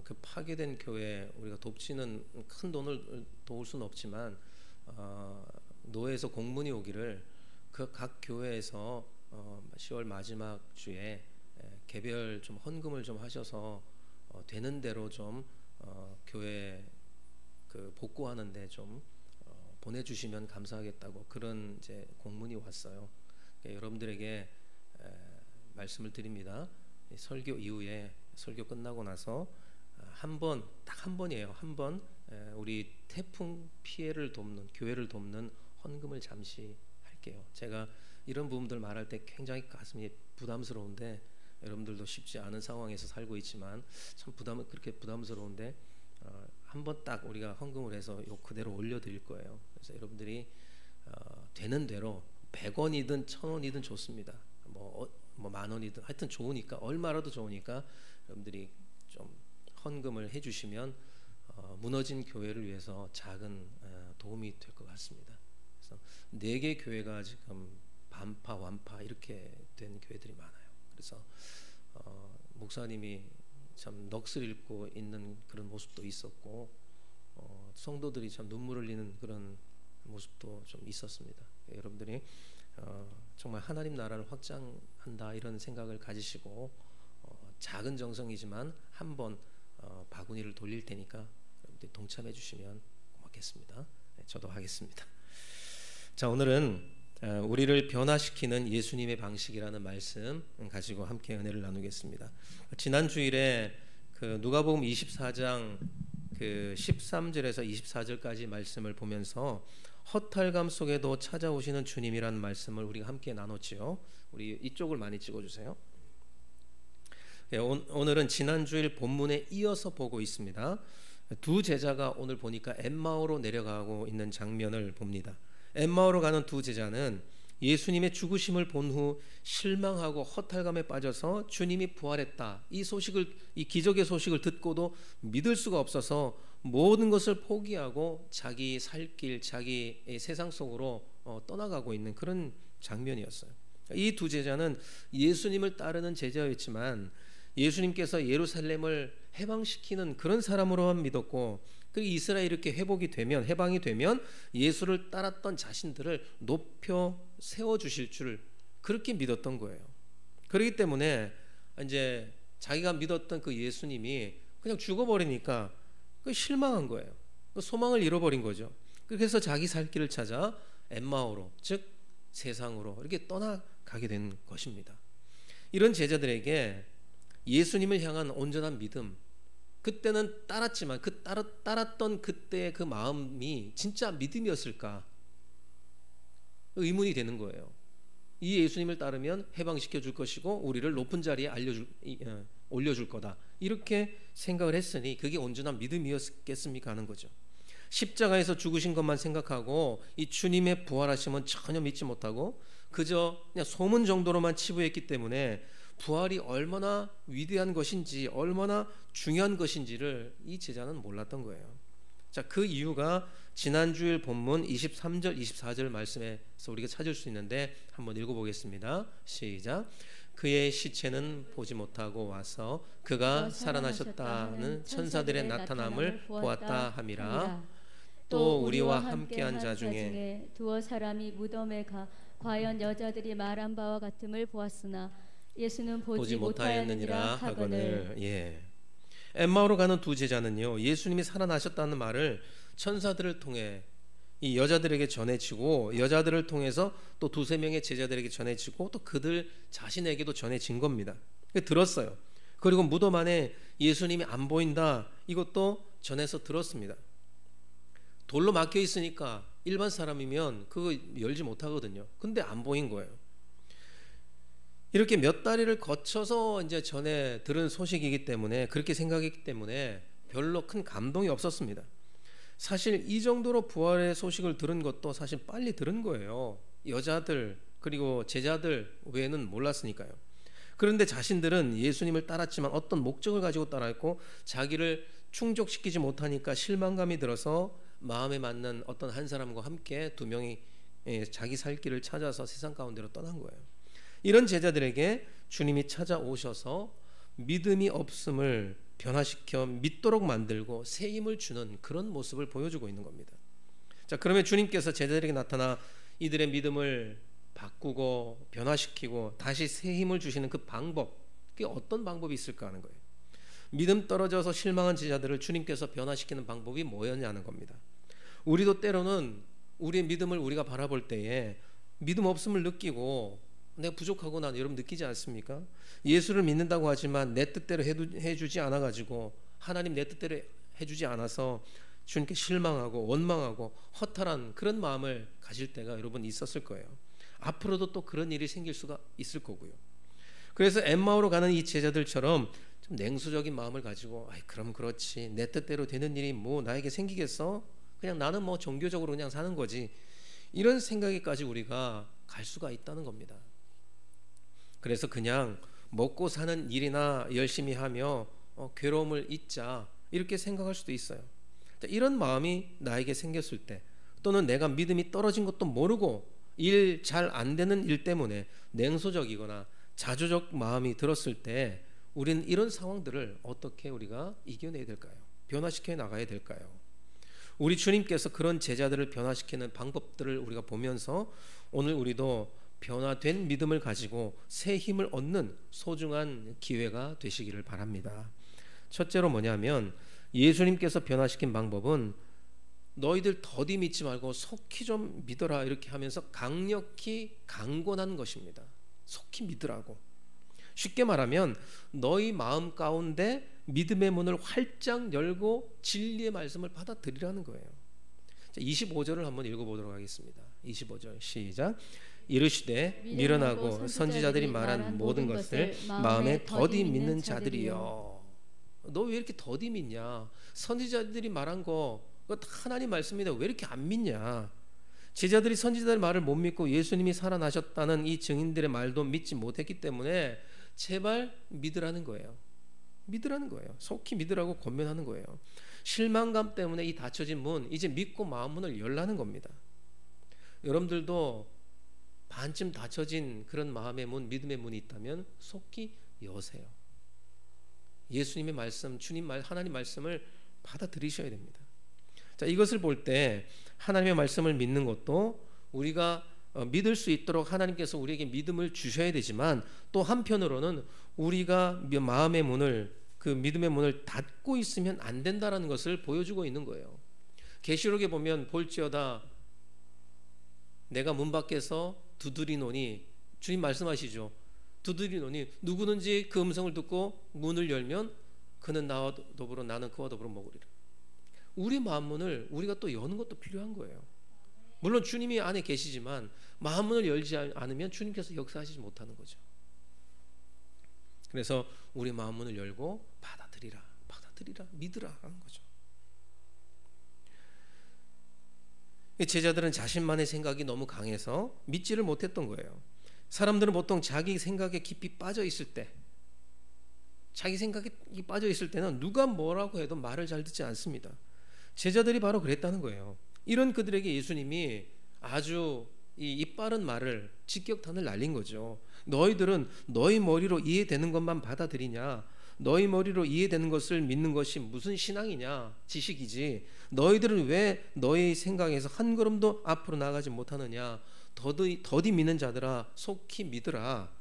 그 파괴된 교회 우리가 돕지는 큰 돈을 도울 수는 없지만 노회에서 공문이 오기를 그 각 교회에서 10월 마지막 주에 개별 좀 헌금을 좀 하셔서 되는 대로 좀 교회 그 복구하는데 좀 보내주시면 감사하겠다고 그런 이제 공문이 왔어요. 여러분들에게 말씀을 드립니다. 설교 이후에 설교 끝나고 나서 딱 한 번이에요. 한 번 우리 태풍 피해를 돕는 교회를 돕는 헌금을 잠시 할게요. 제가 이런 부분들 말할 때 굉장히 가슴이 부담스러운데 여러분들도 쉽지 않은 상황에서 살고 있지만 참 그렇게 부담스러운데 한 번 딱 우리가 헌금을 해서 요 그대로 올려드릴 거예요. 그래서 여러분들이 되는 대로 100원이든 1000원이든 좋습니다. 뭐 10,000원이든 하여튼 좋으니까 얼마라도 좋으니까 여러분들이 좀 헌금을 해주시면 무너진 교회를 위해서 작은 도움이 될 것 같습니다. 그래서 4개 교회가 지금 반파 완파 이렇게 된 교회들이 많아요. 그래서 목사님이 참 넋을 잃고 있는 그런 모습도 있었고 성도들이 참 눈물을 흘리는 그런 모습도 좀 있었습니다. 여러분들이 정말 하나님 나라를 확장한다 이런 생각을 가지시고 작은 정성이지만 한번 바구니를 돌릴 테니까 여러분들이 동참해 주시면 고맙겠습니다. 네, 저도 하겠습니다. 자, 오늘은 우리를 변화시키는 예수님의 방식이라는 말씀 가지고 함께 은혜를 나누겠습니다. 지난 주일에 그 누가복음 24장 그 13절에서 24절까지 말씀을 보면서 허탈감 속에도 찾아오시는 주님이라는 말씀을 우리가 함께 나눴지요. 우리 이쪽을 많이 찍어주세요. 오늘은 지난 주일 본문에 이어서 보고 있습니다. 두 제자가 오늘 보니까 엠마오로 내려가고 있는 장면을 봅니다. 엠마오로 가는 두 제자는 예수님의 죽으심을 본 후 실망하고 허탈감에 빠져서 주님이 부활했다 이 기적의 소식을 듣고도 믿을 수가 없어서 모든 것을 포기하고 자기 살 길 자기 세상 속으로 떠나가고 있는 그런 장면이었어요. 이 두 제자는 예수님을 따르는 제자였지만 예수님께서 예루살렘을 해방시키는 그런 사람으로만 믿었고 그 이스라엘이 이렇게 해방이 되면 예수를 따랐던 자신들을 높여 세워주실 줄 그렇게 믿었던 거예요. 그렇기 때문에 이제 자기가 믿었던 그 예수님이 그냥 죽어버리니까 그 실망한 거예요. 그 소망을 잃어버린 거죠. 그래서 자기 살 길을 찾아 엠마오로 즉 세상으로 이렇게 떠나가게 된 것입니다. 이런 제자들에게 예수님을 향한 온전한 믿음 그때는 따랐지만 따랐던 그때의 그 마음이 진짜 믿음이었을까 의문이 되는 거예요. 이 예수님을 따르면 해방시켜 줄 것이고 우리를 높은 자리에 올려줄 거다 이렇게 생각을 했으니 그게 온전한 믿음이었겠습니까 하는 거죠. 십자가에서 죽으신 것만 생각하고 이 주님의 부활하심은 전혀 믿지 못하고 그저 그냥 소문 정도로만 치부했기 때문에 부활이 얼마나 위대한 것인지 얼마나 중요한 것인지를 이 제자는 몰랐던 거예요. 자, 그 이유가 지난주일 본문 23절 24절 말씀에서 우리가 찾을 수 있는데 한번 읽어보겠습니다. 시작. 그의 시체는 보지 못하고 와서 그가 살아나셨다는 천사들의 나타남을 보았다 함이라. 또 우리와 함께한 자 중에 두어 사람이 무덤에 가 과연 여자들이 말한 바와 같음을 보았으나 예수는 보지 못하였느니라 하거늘. 예. 엠마오로 가는 두 제자는요, 예수님이 살아나셨다는 말을 천사들을 통해 이 여자들에게 전해지고, 여자들을 통해서 또 두세 명의 제자들에게 전해지고, 또 그들 자신에게도 전해진 겁니다. 들었어요. 그리고 무덤 안에 예수님이 안 보인다, 이것도 전해서 들었습니다. 돌로 막혀 있으니까 일반 사람이면 그거 열지 못하거든요. 근데 안 보인 거예요. 이렇게 몇 다리를 거쳐서 이제 전에 들은 소식이기 때문에, 그렇게 생각했기 때문에 별로 큰 감동이 없었습니다. 사실 이 정도로 부활의 소식을 들은 것도 사실 빨리 들은 거예요. 여자들 그리고 제자들 외에는 몰랐으니까요. 그런데 자신들은 예수님을 따랐지만 어떤 목적을 가지고 따랐고, 자기를 충족시키지 못하니까 실망감이 들어서 마음에 맞는 어떤 한 사람과 함께 두 명이 자기 살 길을 찾아서 세상 가운데로 떠난 거예요. 이런 제자들에게 주님이 찾아오셔서 믿음이 없음을 변화시켜 믿도록 만들고 새 힘을 주는 그런 모습을 보여주고 있는 겁니다. 자, 그러면 주님께서 제자들에게 나타나 이들의 믿음을 바꾸고 변화시키고 다시 새 힘을 주시는 그 방법, 그게 어떤 방법이 있을까 하는 거예요. 믿음 떨어져서 실망한 제자들을 주님께서 변화시키는 방법이 뭐였냐는 겁니다. 우리도 때로는 우리의 믿음을 우리가 바라볼 때에 믿음 없음을 느끼고 내가 부족하구나 여러분 느끼지 않습니까? 예수를 믿는다고 하지만 내 뜻대로 해주지 않아가지고, 하나님 내 뜻대로 해주지 않아서 주님께 실망하고 원망하고 허탈한 그런 마음을 가질 때가 여러분 있었을 거예요. 앞으로도 또 그런 일이 생길 수가 있을 거고요. 그래서 엠마오로 가는 이 제자들처럼 좀 냉소적인 마음을 가지고, 아이 그럼 그렇지, 내 뜻대로 되는 일이 뭐 나에게 생기겠어? 그냥 나는 뭐 종교적으로 그냥 사는 거지, 이런 생각에까지 우리가 갈 수가 있다는 겁니다. 그래서 그냥 먹고 사는 일이나 열심히 하며 괴로움을 잊자, 이렇게 생각할 수도 있어요. 이런 마음이 나에게 생겼을 때, 또는 내가 믿음이 떨어진 것도 모르고 일 잘 안 되는 일 때문에 냉소적이거나 자조적 마음이 들었을 때, 우리는 이런 상황들을 어떻게 우리가 이겨내야 될까요? 변화시켜 나가야 될까요? 우리 주님께서 그런 제자들을 변화시키는 방법들을 우리가 보면서 오늘 우리도 변화된 믿음을 가지고 새 힘을 얻는 소중한 기회가 되시기를 바랍니다. 첫째로 뭐냐면, 예수님께서 변화시킨 방법은 너희들 더디 믿지 말고 속히 좀 믿어라, 이렇게 하면서 강력히 강권한 것입니다. 속히 믿으라고. 쉽게 말하면 너희 마음 가운데 믿음의 문을 활짝 열고 진리의 말씀을 받아들이라는 거예요. 25절을 한번 읽어보도록 하겠습니다. 25절 시작. 이르시되 미련하고 선지자들이 말한 모든 것을 마음에 더디 믿는 자들이여. 너 왜 이렇게 더디 믿냐? 선지자들이 말한 거 그거 다 하나님 말씀인데 왜 이렇게 안 믿냐? 제자들이 선지자들 말을 못 믿고 예수님이 살아나셨다는 이 증인들의 말도 믿지 못했기 때문에 제발 믿으라는 거예요. 믿으라는 거예요. 속히 믿으라고 권면하는 거예요. 실망감 때문에 이 닫혀진 문, 이제 믿고 마음 문을 열라는 겁니다. 여러분들도 반쯤 닫혀진 그런 마음의 문, 믿음의 문이 있다면 속히 여세요. 예수님의 말씀, 주님 말, 하나님 말씀을 받아들이셔야 됩니다. 자, 이것을 볼 때 하나님의 말씀을 믿는 것도 우리가 믿을 수 있도록 하나님께서 우리에게 믿음을 주셔야 되지만, 또 한편으로는 우리가 마음의 문을, 그 믿음의 문을 닫고 있으면 안 된다라는 것을 보여주고 있는 거예요. 계시록에 보면 볼지어다 내가 문 밖에서 두드리노니, 주님 말씀하시죠. 두드리노니 누구든지 그 음성을 듣고 문을 열면 그는 나와 더불어 나는 그와 더불어 먹으리라. 우리 마음문을 우리가 또 여는 것도 필요한 거예요. 물론 주님이 안에 계시지만 마음문을 열지 않으면 주님께서 역사하시지 못하는 거죠. 그래서 우리 마음문을 열고 받아들이라, 믿으라 하는 거죠. 제자들은 자신만의 생각이 너무 강해서 믿지를 못했던 거예요. 사람들은 보통 자기 생각에 깊이 빠져 있을 때, 자기 생각에 빠져 있을 때는 누가 뭐라고 해도 말을 잘 듣지 않습니다. 제자들이 바로 그랬다는 거예요. 이런 그들에게 예수님이 아주 이 빠른 말을, 직격탄을 날린 거죠. 너희들은 너희 머리로 이해되는 것만 받아들이냐? 너희 머리로 이해되는 것을 믿는 것이 무슨 신앙이냐? 지식이지. 너희들은 왜 너희 생각에서 한 걸음도 앞으로 나가지 못하느냐? 더디 믿는 자들아 속히 믿으라.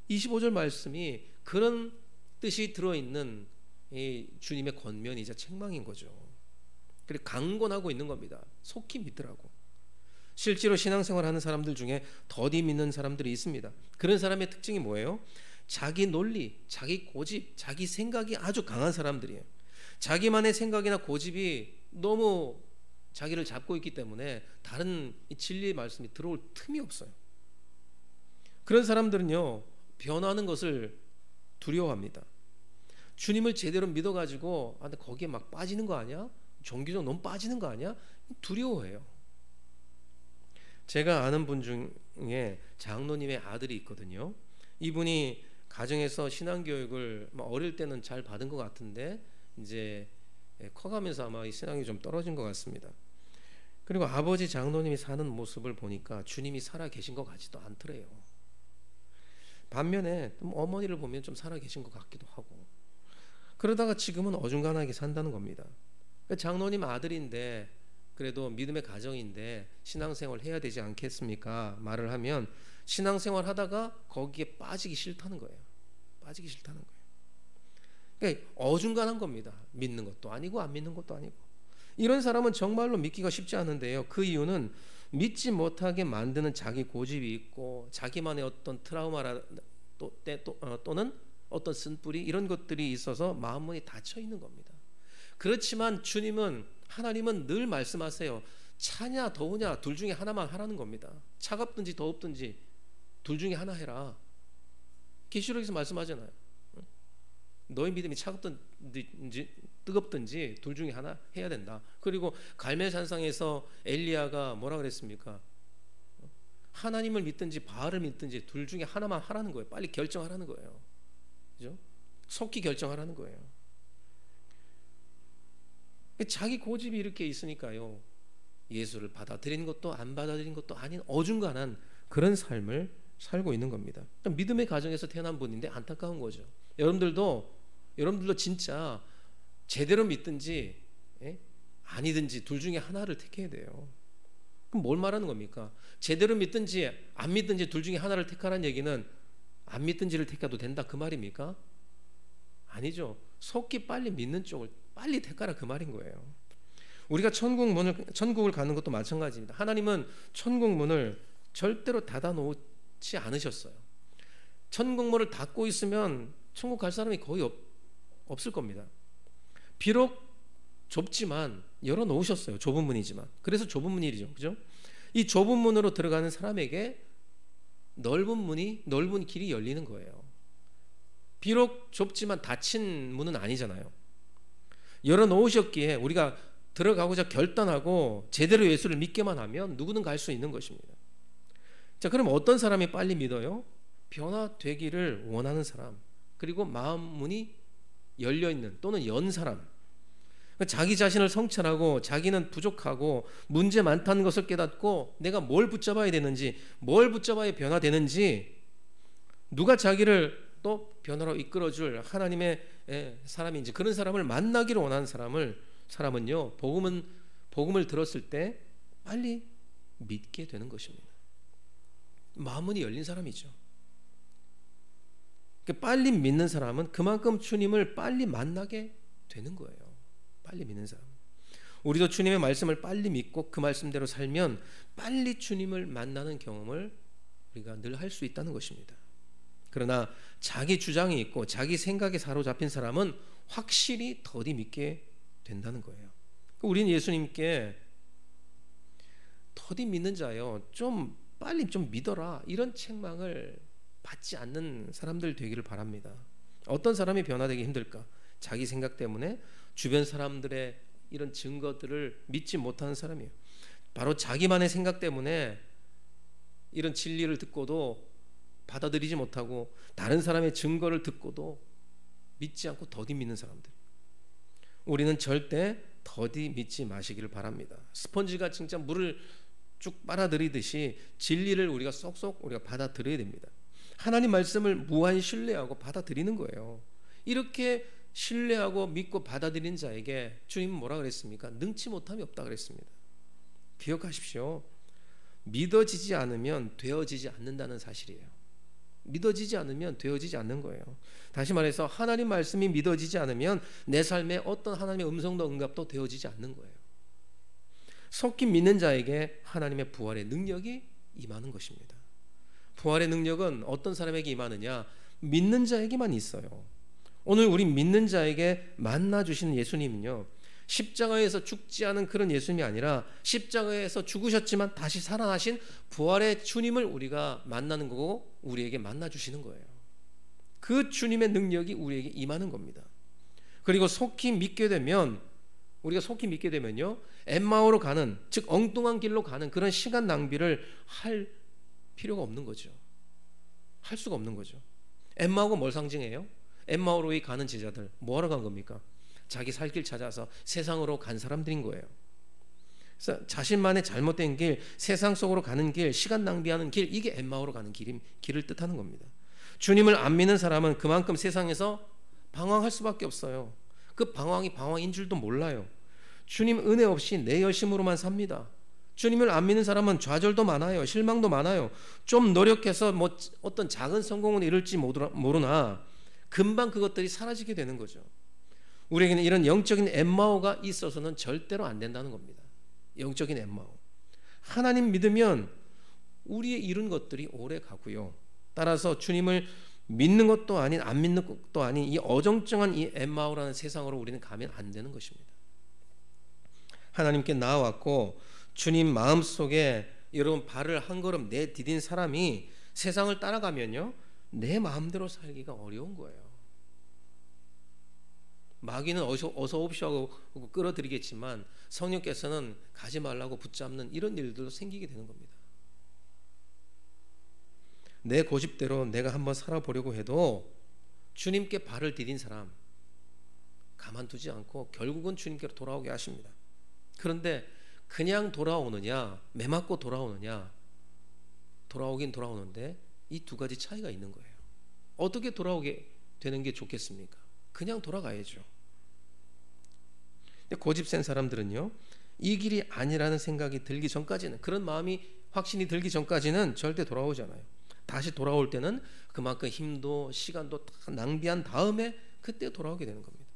25절 말씀이 그런 뜻이 들어있는 이 주님의 권면이자 책망인 거죠. 그리고 강권하고 있는 겁니다. 속히 믿더라고. 실제로 신앙생활 하는 사람들 중에 더디 믿는 사람들이 있습니다. 그런 사람의 특징이 뭐예요? 자기 논리, 자기 고집, 자기 생각이 아주 강한 사람들이에요. 자기만의 생각이나 고집이 너무 자기를 잡고 있기 때문에 다른 진리의 말씀이 들어올 틈이 없어요. 그런 사람들은요, 변화하는 것을 두려워합니다. 주님을 제대로 믿어가지고 근데 거기에 막 빠지는 거 아니야? 종교적 너무 빠지는 거 아니야? 두려워해요. 제가 아는 분 중에 장로님의 아들이 있거든요. 이분이 가정에서 신앙교육을 어릴 때는 잘 받은 것 같은데 이제 커가면서 아마 이 신앙이 좀 떨어진 것 같습니다. 그리고 아버지 장로님이 사는 모습을 보니까 주님이 살아 계신 것 같지도 않더래요. 반면에 어머니를 보면 좀 살아 계신 것 같기도 하고, 그러다가 지금은 어중간하게 산다는 겁니다. 장로님 아들인데 그래도 믿음의 가정인데 신앙생활 해야 되지 않겠습니까? 말을 하면 신앙생활 하다가 거기에 빠지기 싫다는 거예요. 빠지기 싫다는 거예요. 그러니까 어중간한 겁니다. 믿는 것도 아니고 안 믿는 것도 아니고. 이런 사람은 정말로 믿기가 쉽지 않은데요. 그 이유는 믿지 못하게 만드는 자기 고집이 있고 자기만의 어떤 트라우마라 또는 어떤 쓴뿌리 이런 것들이 있어서 마음문이 닫혀 있는 겁니다. 그렇지만 하나님은 늘 말씀하세요. 차냐 더우냐 둘 중에 하나만 하라는 겁니다. 차갑든지 더웁든지 둘 중에 하나 해라. 계시록에서 말씀하잖아요. 너희 믿음이 차갑든지 뜨겁든지 둘 중에 하나 해야 된다. 그리고 갈멜산상에서 엘리야가 뭐라 그랬습니까? 하나님을 믿든지 바알을 믿든지 둘 중에 하나만 하라는 거예요. 빨리 결정하라는 거예요. 그죠? 속히 결정하라는 거예요. 자기 고집이 이렇게 있으니까요, 예수를 받아들이는 것도 안 받아들이는 것도 아닌 어중간한 그런 삶을 살고 있는 겁니다. 믿음의 가정에서 태어난 분인데 안타까운 거죠. 여러분들도 진짜 제대로 믿든지 아니든지 둘 중에 하나를 택해야 돼요. 그럼 뭘 말하는 겁니까? 제대로 믿든지 안 믿든지 둘 중에 하나를 택하라는 얘기는 안 믿든지를 택해도 된다 그 말입니까? 아니죠. 속히 빨리 믿는 쪽을 빨리 택하라 그 말인 거예요. 우리가 천국을 가는 것도 마찬가지입니다. 하나님은 천국 문을 절대로 닫아 놓지 않으셨어요. 천국 문을 닫고 있으면 천국 갈 사람이 거의 없을 겁니다. 비록 좁지만 열어 놓으셨어요. 좁은 문이지만. 그래서 좁은 문이죠. 그죠? 이 좁은 문으로 들어가는 사람에게 넓은 길이 열리는 거예요. 비록 좁지만 닫힌 문은 아니잖아요. 열어 놓으셨기에 우리가 들어가고자 결단하고 제대로 예수를 믿게만 하면 누구든 갈 수 있는 것입니다. 자, 그럼 어떤 사람이 빨리 믿어요? 변화되기를 원하는 사람, 그리고 마음 문이 열려 있는 또는 연 사람, 자기 자신을 성찰하고 자기는 부족하고 문제 많다는 것을 깨닫고 내가 뭘 붙잡아야 되는지, 뭘 붙잡아야 변화되는지, 누가 자기를 또 변화로 이끌어줄 하나님의 사람인지 그런 사람을 만나기를 원하는 사람은요, 복음을 들었을 때 빨리 믿게 되는 것입니다. 마음문이 열린 사람이죠. 빨리 믿는 사람은 그만큼 주님을 빨리 만나게 되는 거예요. 빨리 믿는 사람. 우리도 주님의 말씀을 빨리 믿고 그 말씀대로 살면 빨리 주님을 만나는 경험을 우리가 늘 할 수 있다는 것입니다. 그러나 자기 주장이 있고 자기 생각에 사로잡힌 사람은 확실히 더디 믿게 된다는 거예요. 우리는 예수님께 더디 믿는 자요, 좀 빨리 좀 믿어라, 이런 책망을 받지 않는 사람들 되기를 바랍니다. 어떤 사람이 변화되기 힘들까? 자기 생각 때문에 주변 사람들의 이런 증거들을 믿지 못하는 사람이에요. 바로 자기만의 생각 때문에 이런 진리를 듣고도 받아들이지 못하고 다른 사람의 증거를 듣고도 믿지 않고 더디 믿는 사람들. 우리는 절대 더디 믿지 마시기를 바랍니다. 스펀지가 진짜 물을 쭉 빨아들이듯이 진리를 우리가 쏙쏙 우리가 받아들여야 됩니다. 하나님 말씀을 무한 신뢰하고 받아들이는 거예요. 이렇게 신뢰하고 믿고 받아들인 자에게 주님은 뭐라 그랬습니까? 능치 못함이 없다 그랬습니다. 기억하십시오. 믿어지지 않으면 되어지지 않는다는 사실이에요. 믿어지지 않으면 되어지지 않는 거예요. 다시 말해서 하나님 말씀이 믿어지지 않으면 내 삶에 어떤 하나님의 음성도 응답도 되어지지 않는 거예요. 속히 믿는 자에게 하나님의 부활의 능력이 임하는 것입니다. 부활의 능력은 어떤 사람에게 임하느냐? 믿는 자에게만 있어요. 오늘 우리 믿는 자에게 만나 주시는 예수님은요, 십자가에서 죽지 않은 그런 예수님이 아니라 십자가에서 죽으셨지만 다시 살아나신 부활의 주님을 우리가 만나는 거고 우리에게 만나 주시는 거예요. 그 주님의 능력이 우리에게 임하는 겁니다. 그리고 속히 믿게 되면, 우리가 속히 믿게 되면요, 엠마오로 가는, 즉 엉뚱한 길로 가는 그런 시간 낭비를 할 필요가 없는 거죠. 할 수가 없는 거죠. 엠마오가 뭘 상징해요? 엠마오로 가는 제자들 뭐하러 간 겁니까? 자기 살 길 찾아서 세상으로 간 사람들인 거예요. 그래서 자신만의 잘못된 길, 세상 속으로 가는 길, 시간 낭비하는 길, 이게 엠마오로 가는 길을 뜻하는 겁니다. 주님을 안 믿는 사람은 그만큼 세상에서 방황할 수밖에 없어요. 그 방황이 방황인 줄도 몰라요. 주님 은혜 없이 내 열심으로만 삽니다. 주님을 안 믿는 사람은 좌절도 많아요. 실망도 많아요. 좀 노력해서 뭐 어떤 작은 성공을 이룰지 모르나 금방 그것들이 사라지게 되는 거죠. 우리에게는 이런 영적인 엠마오가 있어서는 절대로 안 된다는 겁니다. 영적인 엠마오. 하나님 믿으면 우리의 이룬 것들이 오래 가고요. 따라서 주님을 믿는 것도 아닌 안 믿는 것도 아닌 이 어정쩡한 이 엠마오라는 세상으로 우리는 가면 안 되는 것입니다. 하나님께 나아왔고 주님 마음속에 여러분 발을 한 걸음 내디딘 사람이 세상을 따라가면요, 내 마음대로 살기가 어려운 거예요. 마귀는 어서 옵시오 하고 끌어들이겠지만 성령께서는 가지 말라고 붙잡는 이런 일들도 생기게 되는 겁니다. 내 고집대로 내가 한번 살아보려고 해도 주님께 발을 디딘 사람 가만두지 않고 결국은 주님께로 돌아오게 하십니다. 그런데 그냥 돌아오느냐, 매맞고 돌아오느냐, 돌아오긴 돌아오는데 이 두 가지 차이가 있는 거예요. 어떻게 돌아오게 되는 게 좋겠습니까? 그냥 돌아가야죠. 근데 고집 센 사람들은요, 이 길이 아니라는 생각이 들기 전까지는, 그런 마음이 확신이 들기 전까지는 절대 돌아오잖아요. 다시 돌아올 때는 그만큼 힘도 시간도 다 낭비한 다음에 그때 돌아오게 되는 겁니다.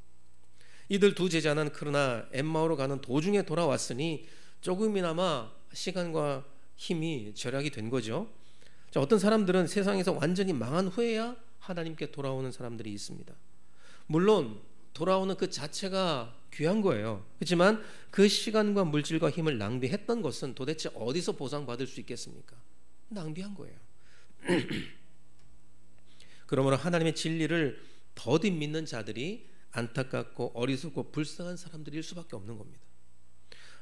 이들 두 제자는 그러나 엠마오로 가는 도중에 돌아왔으니 조금이나마 시간과 힘이 절약이 된 거죠. 자, 어떤 사람들은 세상에서 완전히 망한 후에야 하나님께 돌아오는 사람들이 있습니다. 물론 돌아오는 그 자체가 귀한 거예요. 그렇지만 그 시간과 물질과 힘을 낭비했던 것은 도대체 어디서 보상받을 수 있겠습니까? 낭비한 거예요. 그러므로 하나님의 진리를 더디 믿는 자들이 안타깝고 어리석고 불쌍한 사람들일 수밖에 없는 겁니다.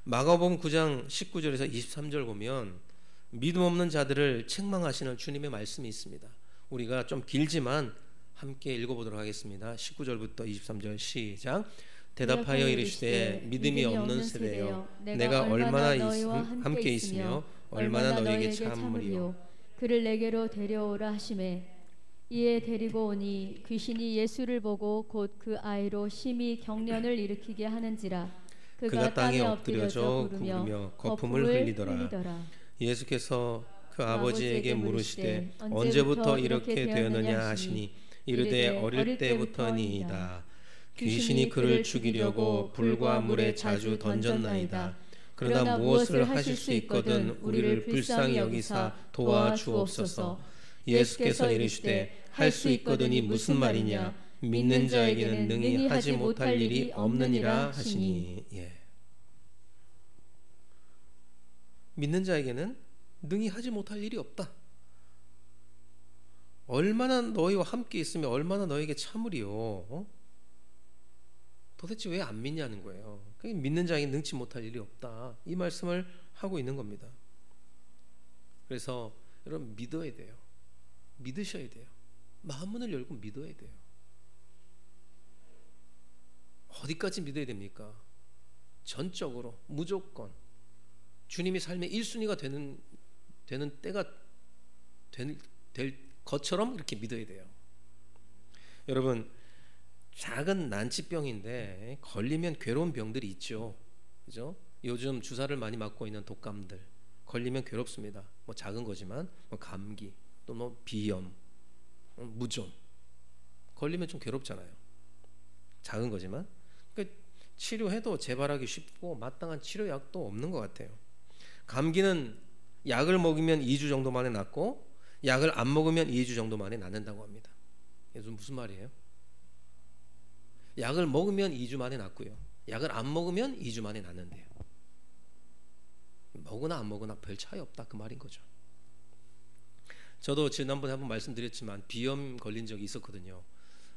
마가복음 9장 19절에서 23절 보면 믿음 없는 자들을 책망하시는 주님의 말씀이 있습니다. 우리가 좀 길지만 함께 읽어보도록 하겠습니다. 19절부터 23절 시작. 대답하여 이르시되 믿음이 없는 세대여, 내가 얼마나 함께 있으며 얼마나 너에게 참으리요. 그를 내게로 데려오라 하시매 이에 데리고 오니 귀신이 예수를 보고 곧 그 아이로 심히 경련을 일으키게 하는지라. 그가 땅에 엎드려져 구르며 거품을 흘리더라. 예수께서 그 아버지에게 물으시되 언제부터 이렇게 되었느냐 하시니 이르되 어릴 때부터니이다. 귀신이 그를 죽이려고 불과 물에 자주 던졌나이다. 그러나 무엇을 하실 수 있거든 우리를 불쌍히 여기사 도와주옵소서. 예수께서 이르시되 할 수 있거든이 무슨 말이냐. 믿는 자에게는 능히 하지 못할 일이 없느니라 하시니. 믿는 자에게는 능히 하지 못할 일이 없다. 얼마나 너희와 함께 있으면 얼마나 너에게 참으리요. 도대체 왜 안 믿냐는 거예요. 믿는 자에게 능치 못할 일이 없다, 이 말씀을 하고 있는 겁니다. 그래서 여러분 믿어야 돼요. 믿으셔야 돼요. 마음문을 열고 믿어야 돼요. 어디까지 믿어야 됩니까? 전적으로 무조건 주님이 삶의 1순위가 되는 때가 될 것처럼 이렇게 믿어야 돼요. 여러분 작은 난치병인데 걸리면 괴로운 병들이 있죠. 그죠? 요즘 주사를 많이 맞고 있는 독감들 걸리면 괴롭습니다. 뭐 작은 거지만 뭐 감기 또 뭐 비염 무좀. 걸리면 좀 괴롭잖아요. 작은 거지만. 그러니까 치료해도 재발하기 쉽고 마땅한 치료약도 없는 것 같아요. 감기는 약을 먹으면 2주 정도 만에 낫고 약을 안 먹으면 2주 정도 만에 낫는다고 합니다. 이게 무슨 말이에요? 약을 먹으면 2주 만에 낫고요. 약을 안 먹으면 2주 만에 낫는데요. 먹으나 안 먹으나 별 차이 없다 그 말인 거죠. 저도 지난번에 한번 말씀드렸지만 비염 걸린 적이 있었거든요.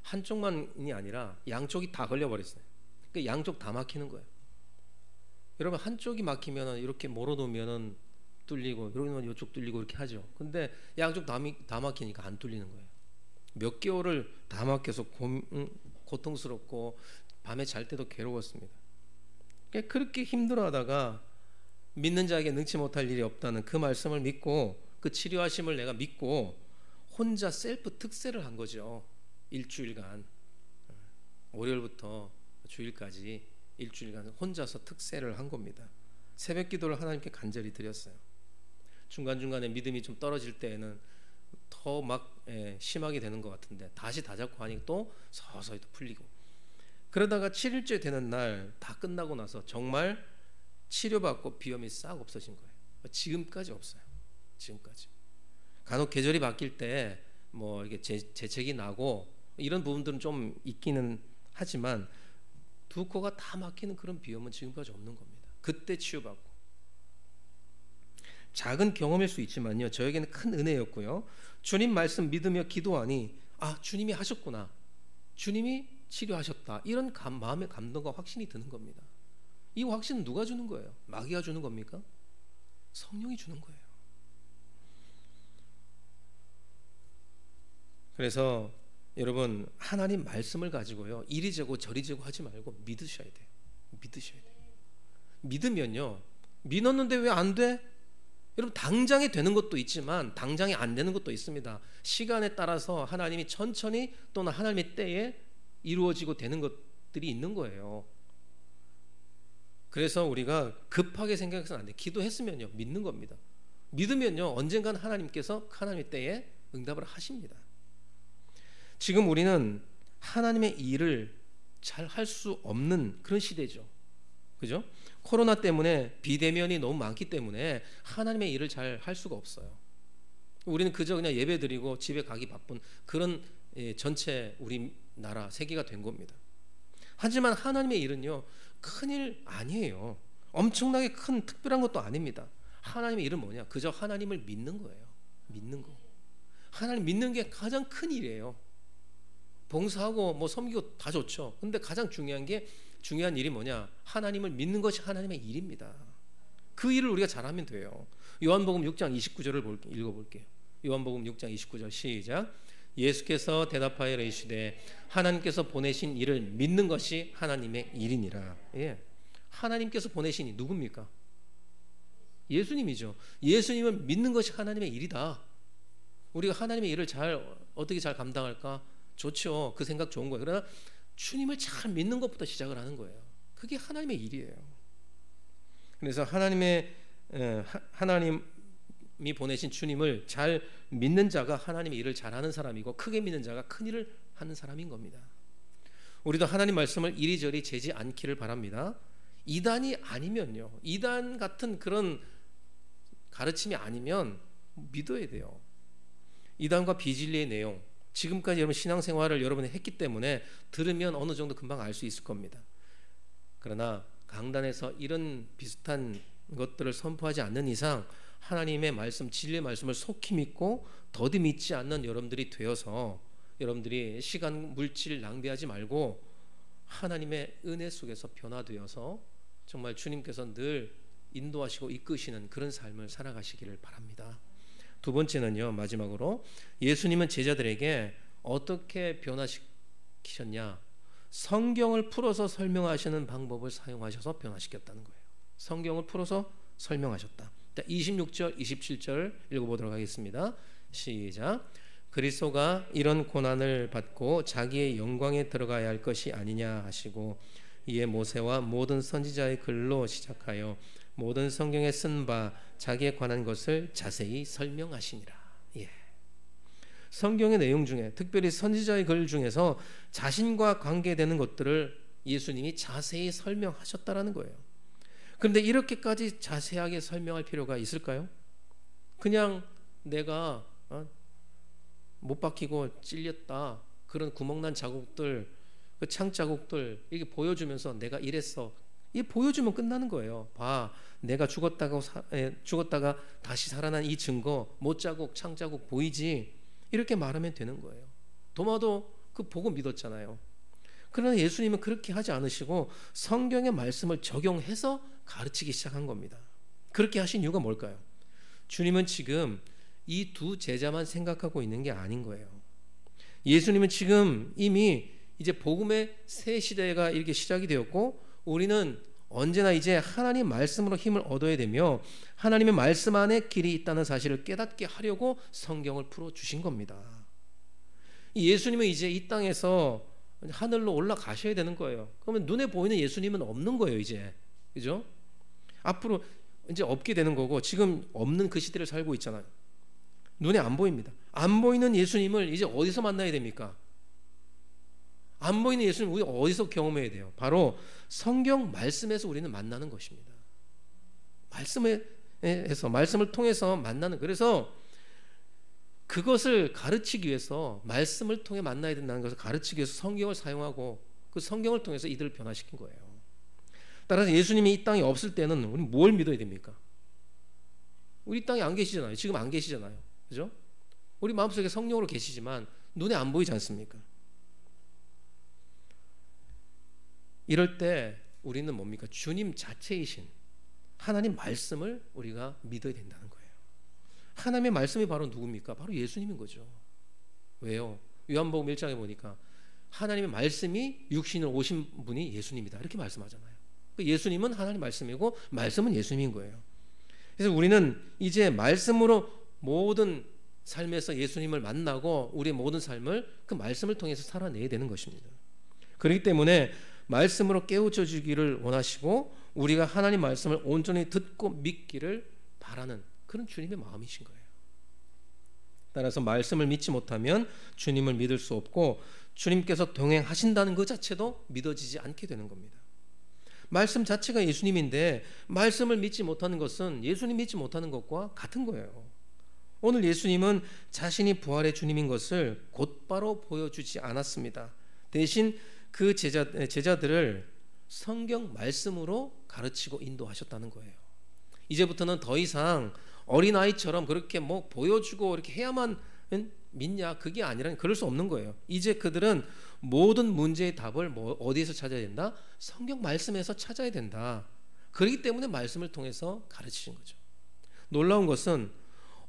한쪽만이 아니라 양쪽이 다 걸려버렸어요. 그러니까 양쪽 다 막히는 거예요. 여러분 한쪽이 막히면 이렇게 몰아놓으면 뚫리고 이러면 이쪽 뚫리고 이렇게 하죠. 근데 양쪽 다 막히니까 안 뚫리는 거예요. 몇 개월을 다 막혀서 고통스럽고 밤에 잘 때도 괴로웠습니다. 그렇게 힘들어하다가 믿는 자에게 능치 못할 일이 없다는 그 말씀을 믿고 그 치료하심을 내가 믿고 혼자 셀프 특세를 한 거죠. 일주일간 월요일부터 주일까지 일주일간 혼자서 특세를 한 겁니다. 새벽 기도를 하나님께 간절히 드렸어요. 중간중간에 믿음이 좀 떨어질 때에는 더 막 심하게 되는 것 같은데 다시 다잡고 하니 또 서서히 또 풀리고, 그러다가 7일째 되는 날 다 끝나고 나서 정말 치료받고 비염이 싹 없어진 거예요. 지금까지 없어요. 지금까지. 간혹 계절이 바뀔 때 뭐 이게 재채기 나고 이런 부분들은 좀 있기는 하지만 두 코가 다 막히는 그런 비염은 지금까지 없는 겁니다. 그때 치유받고. 작은 경험일 수 있지만요, 저에게는 큰 은혜였고요. 주님 말씀 믿으며 기도하니 주님이 하셨구나, 주님이 치료하셨다, 이런 마음의 감동과 확신이 드는 겁니다. 이 확신은 누가 주는 거예요? 마귀가 주는 겁니까? 성령이 주는 거예요. 그래서 여러분 하나님 말씀을 가지고요 이리저고 저리저고 하지 말고 믿으셔야 돼요. 믿으셔야 돼요. 믿으면요, 믿었는데 왜 안 돼? 여러분 당장에 되는 것도 있지만 당장에 안 되는 것도 있습니다. 시간에 따라서 하나님이 천천히 또는 하나님의 때에 이루어지고 되는 것들이 있는 거예요. 그래서 우리가 급하게 생각해서는 안 돼요. 기도했으면요 믿는 겁니다. 믿으면요 언젠가는 하나님께서 하나님의 때에 응답을 하십니다. 지금 우리는 하나님의 일을 잘 할 수 없는 그런 시대죠. 그죠? 코로나 때문에 비대면이 너무 많기 때문에 하나님의 일을 잘 할 수가 없어요. 우리는 그저 그냥 예배 드리고 집에 가기 바쁜 그런 전체 우리나라 세계가 된 겁니다. 하지만 하나님의 일은요 큰일 아니에요. 엄청나게 큰 특별한 것도 아닙니다. 하나님의 일은 뭐냐? 그저 하나님을 믿는 거예요. 믿는 거. 하나님 믿는 게 가장 큰 일이에요. 봉사하고 뭐 섬기고 다 좋죠. 근데 가장 중요한 일이 뭐냐? 하나님을 믿는 것이 하나님의 일입니다. 그 일을 우리가 잘하면 돼요. 요한복음 6장 29절을 읽어볼게요. 요한복음 6장 29절 시작. 예수께서 대답하여 이르시되 하나님께서 보내신 일을 믿는 것이 하나님의 일이니라. 예. 하나님께서 보내신 이 누굽니까? 예수님이죠. 예수님을 믿는 것이 하나님의 일이다. 우리가 하나님의 일을 어떻게 잘 감당할까? 좋죠. 그 생각 좋은 거예요. 그러나 주님을 잘 믿는 것부터 시작을 하는 거예요. 그게 하나님의 일이에요. 그래서 하나님이 보내신 주님을 잘 믿는 자가 하나님의 일을 잘하는 사람이고 크게 믿는 자가 큰 일을 하는 사람인 겁니다. 우리도 하나님 말씀을 이리저리 재지 않기를 바랍니다. 이단이 아니면요, 이단 같은 그런 가르침이 아니면 믿어야 돼요. 이단과 비진리의 내용, 지금까지 여러분 신앙생활을 여러분이 했기 때문에 들으면 어느 정도 금방 알 수 있을 겁니다. 그러나 강단에서 이런 비슷한 것들을 선포하지 않는 이상 하나님의 말씀, 진리의 말씀을 속히 믿고 더디 믿지 않는 여러분들이 되어서 여러분들이 시간, 물질 낭비하지 말고 하나님의 은혜 속에서 변화되어서 정말 주님께서 늘 인도하시고 이끄시는 그런 삶을 살아가시기를 바랍니다. 두 번째는요, 마지막으로 예수님은 제자들에게 어떻게 변화시키셨냐? 성경을 풀어서 설명하시는 방법을 사용하셔서 변화시켰다는 거예요. 성경을 풀어서 설명하셨다. 26절, 27절 읽어보도록 하겠습니다. 시작. 그리스도가 이런 고난을 받고 자기의 영광에 들어가야 할 것이 아니냐 하시고 이에 모세와 모든 선지자의 글로 시작하여 모든 성경에 쓴 바 자기에 관한 것을 자세히 설명하시니라. 예. 성경의 내용 중에, 특별히 선지자의 글 중에서 자신과 관계되는 것들을 예수님이 자세히 설명하셨다라는 거예요. 그런데 이렇게까지 자세하게 설명할 필요가 있을까요? 그냥 내가 못 박히고 찔렸다, 그런 구멍난 자국들, 그 창 자국들 이렇게 보여주면서 내가 이랬어, 이 보여주면 끝나는 거예요. 봐, 내가 죽었다가 다시 살아난 이 증거, 못 자국, 창 자국 보이지? 이렇게 말하면 되는 거예요. 도마도 그 보고 믿었잖아요. 그러나 예수님은 그렇게 하지 않으시고 성경의 말씀을 적용해서 가르치기 시작한 겁니다. 그렇게 하신 이유가 뭘까요? 주님은 지금 이 두 제자만 생각하고 있는 게 아닌 거예요. 예수님은 지금 이미 이제 복음의 새 시대가 이렇게 시작이 되었고, 우리는 언제나 이제 하나님 말씀으로 힘을 얻어야 되며 하나님의 말씀 안에 길이 있다는 사실을 깨닫게 하려고 성경을 풀어주신 겁니다. 예수님은 이제 이 땅에서 하늘로 올라가셔야 되는 거예요. 그러면 눈에 보이는 예수님은 없는 거예요, 이제. 그죠? 앞으로 이제 없게 되는 거고, 지금 없는 그 시대를 살고 있잖아요. 눈에 안 보입니다. 안 보이는 예수님을 이제 어디서 만나야 됩니까? 안 보이는 예수님 우리 어디서 경험해야 돼요? 바로 성경 말씀에서 우리는 만나는 것입니다. 말씀을 통해서 만나는. 그래서 그것을 가르치기 위해서, 말씀을 통해 만나야 된다는 것을 가르치기 위해서 성경을 사용하고 그 성경을 통해서 이들을 변화시킨 거예요. 따라서 예수님이 이 땅에 없을 때는 우리 뭘 믿어야 됩니까? 우리 땅에 안 계시잖아요. 지금 안 계시잖아요. 그죠? 우리 마음속에 성령으로 계시지만 눈에 안 보이지 않습니까? 이럴 때 우리는 뭡니까? 주님 자체이신 하나님 말씀을 우리가 믿어야 된다는 거예요. 하나님의 말씀이 바로 누굽니까? 바로 예수님인 거죠. 왜요? 요한복음 1장에 보니까 하나님의 말씀이 육신으로 오신 분이 예수님이다, 이렇게 말씀하잖아요. 예수님은 하나님 말씀이고 말씀은 예수님인 거예요. 그래서 우리는 이제 말씀으로 모든 삶에서 예수님을 만나고 우리의 모든 삶을 그 말씀을 통해서 살아내야 되는 것입니다. 그렇기 때문에 말씀으로 깨우쳐 주기를 원하시고 우리가 하나님 말씀을 온전히 듣고 믿기를 바라는 그런 주님의 마음이신 거예요. 따라서 말씀을 믿지 못하면 주님을 믿을 수 없고 주님께서 동행하신다는 것 자체도 믿어지지 않게 되는 겁니다. 말씀 자체가 예수님인데 말씀을 믿지 못하는 것은 예수님 믿지 못하는 것과 같은 거예요. 오늘 예수님은 자신이 부활의 주님인 것을 곧바로 보여주지 않았습니다. 대신 그 제자들을 성경 말씀으로 가르치고 인도하셨다는 거예요. 이제부터는 더 이상 어린아이처럼 그렇게 뭐 보여주고 이렇게 해야만 믿냐, 그게 아니라 그럴 수 없는 거예요. 이제 그들은 모든 문제의 답을 어디에서 찾아야 된다? 성경 말씀에서 찾아야 된다. 그렇기 때문에 말씀을 통해서 가르치신 거죠. 놀라운 것은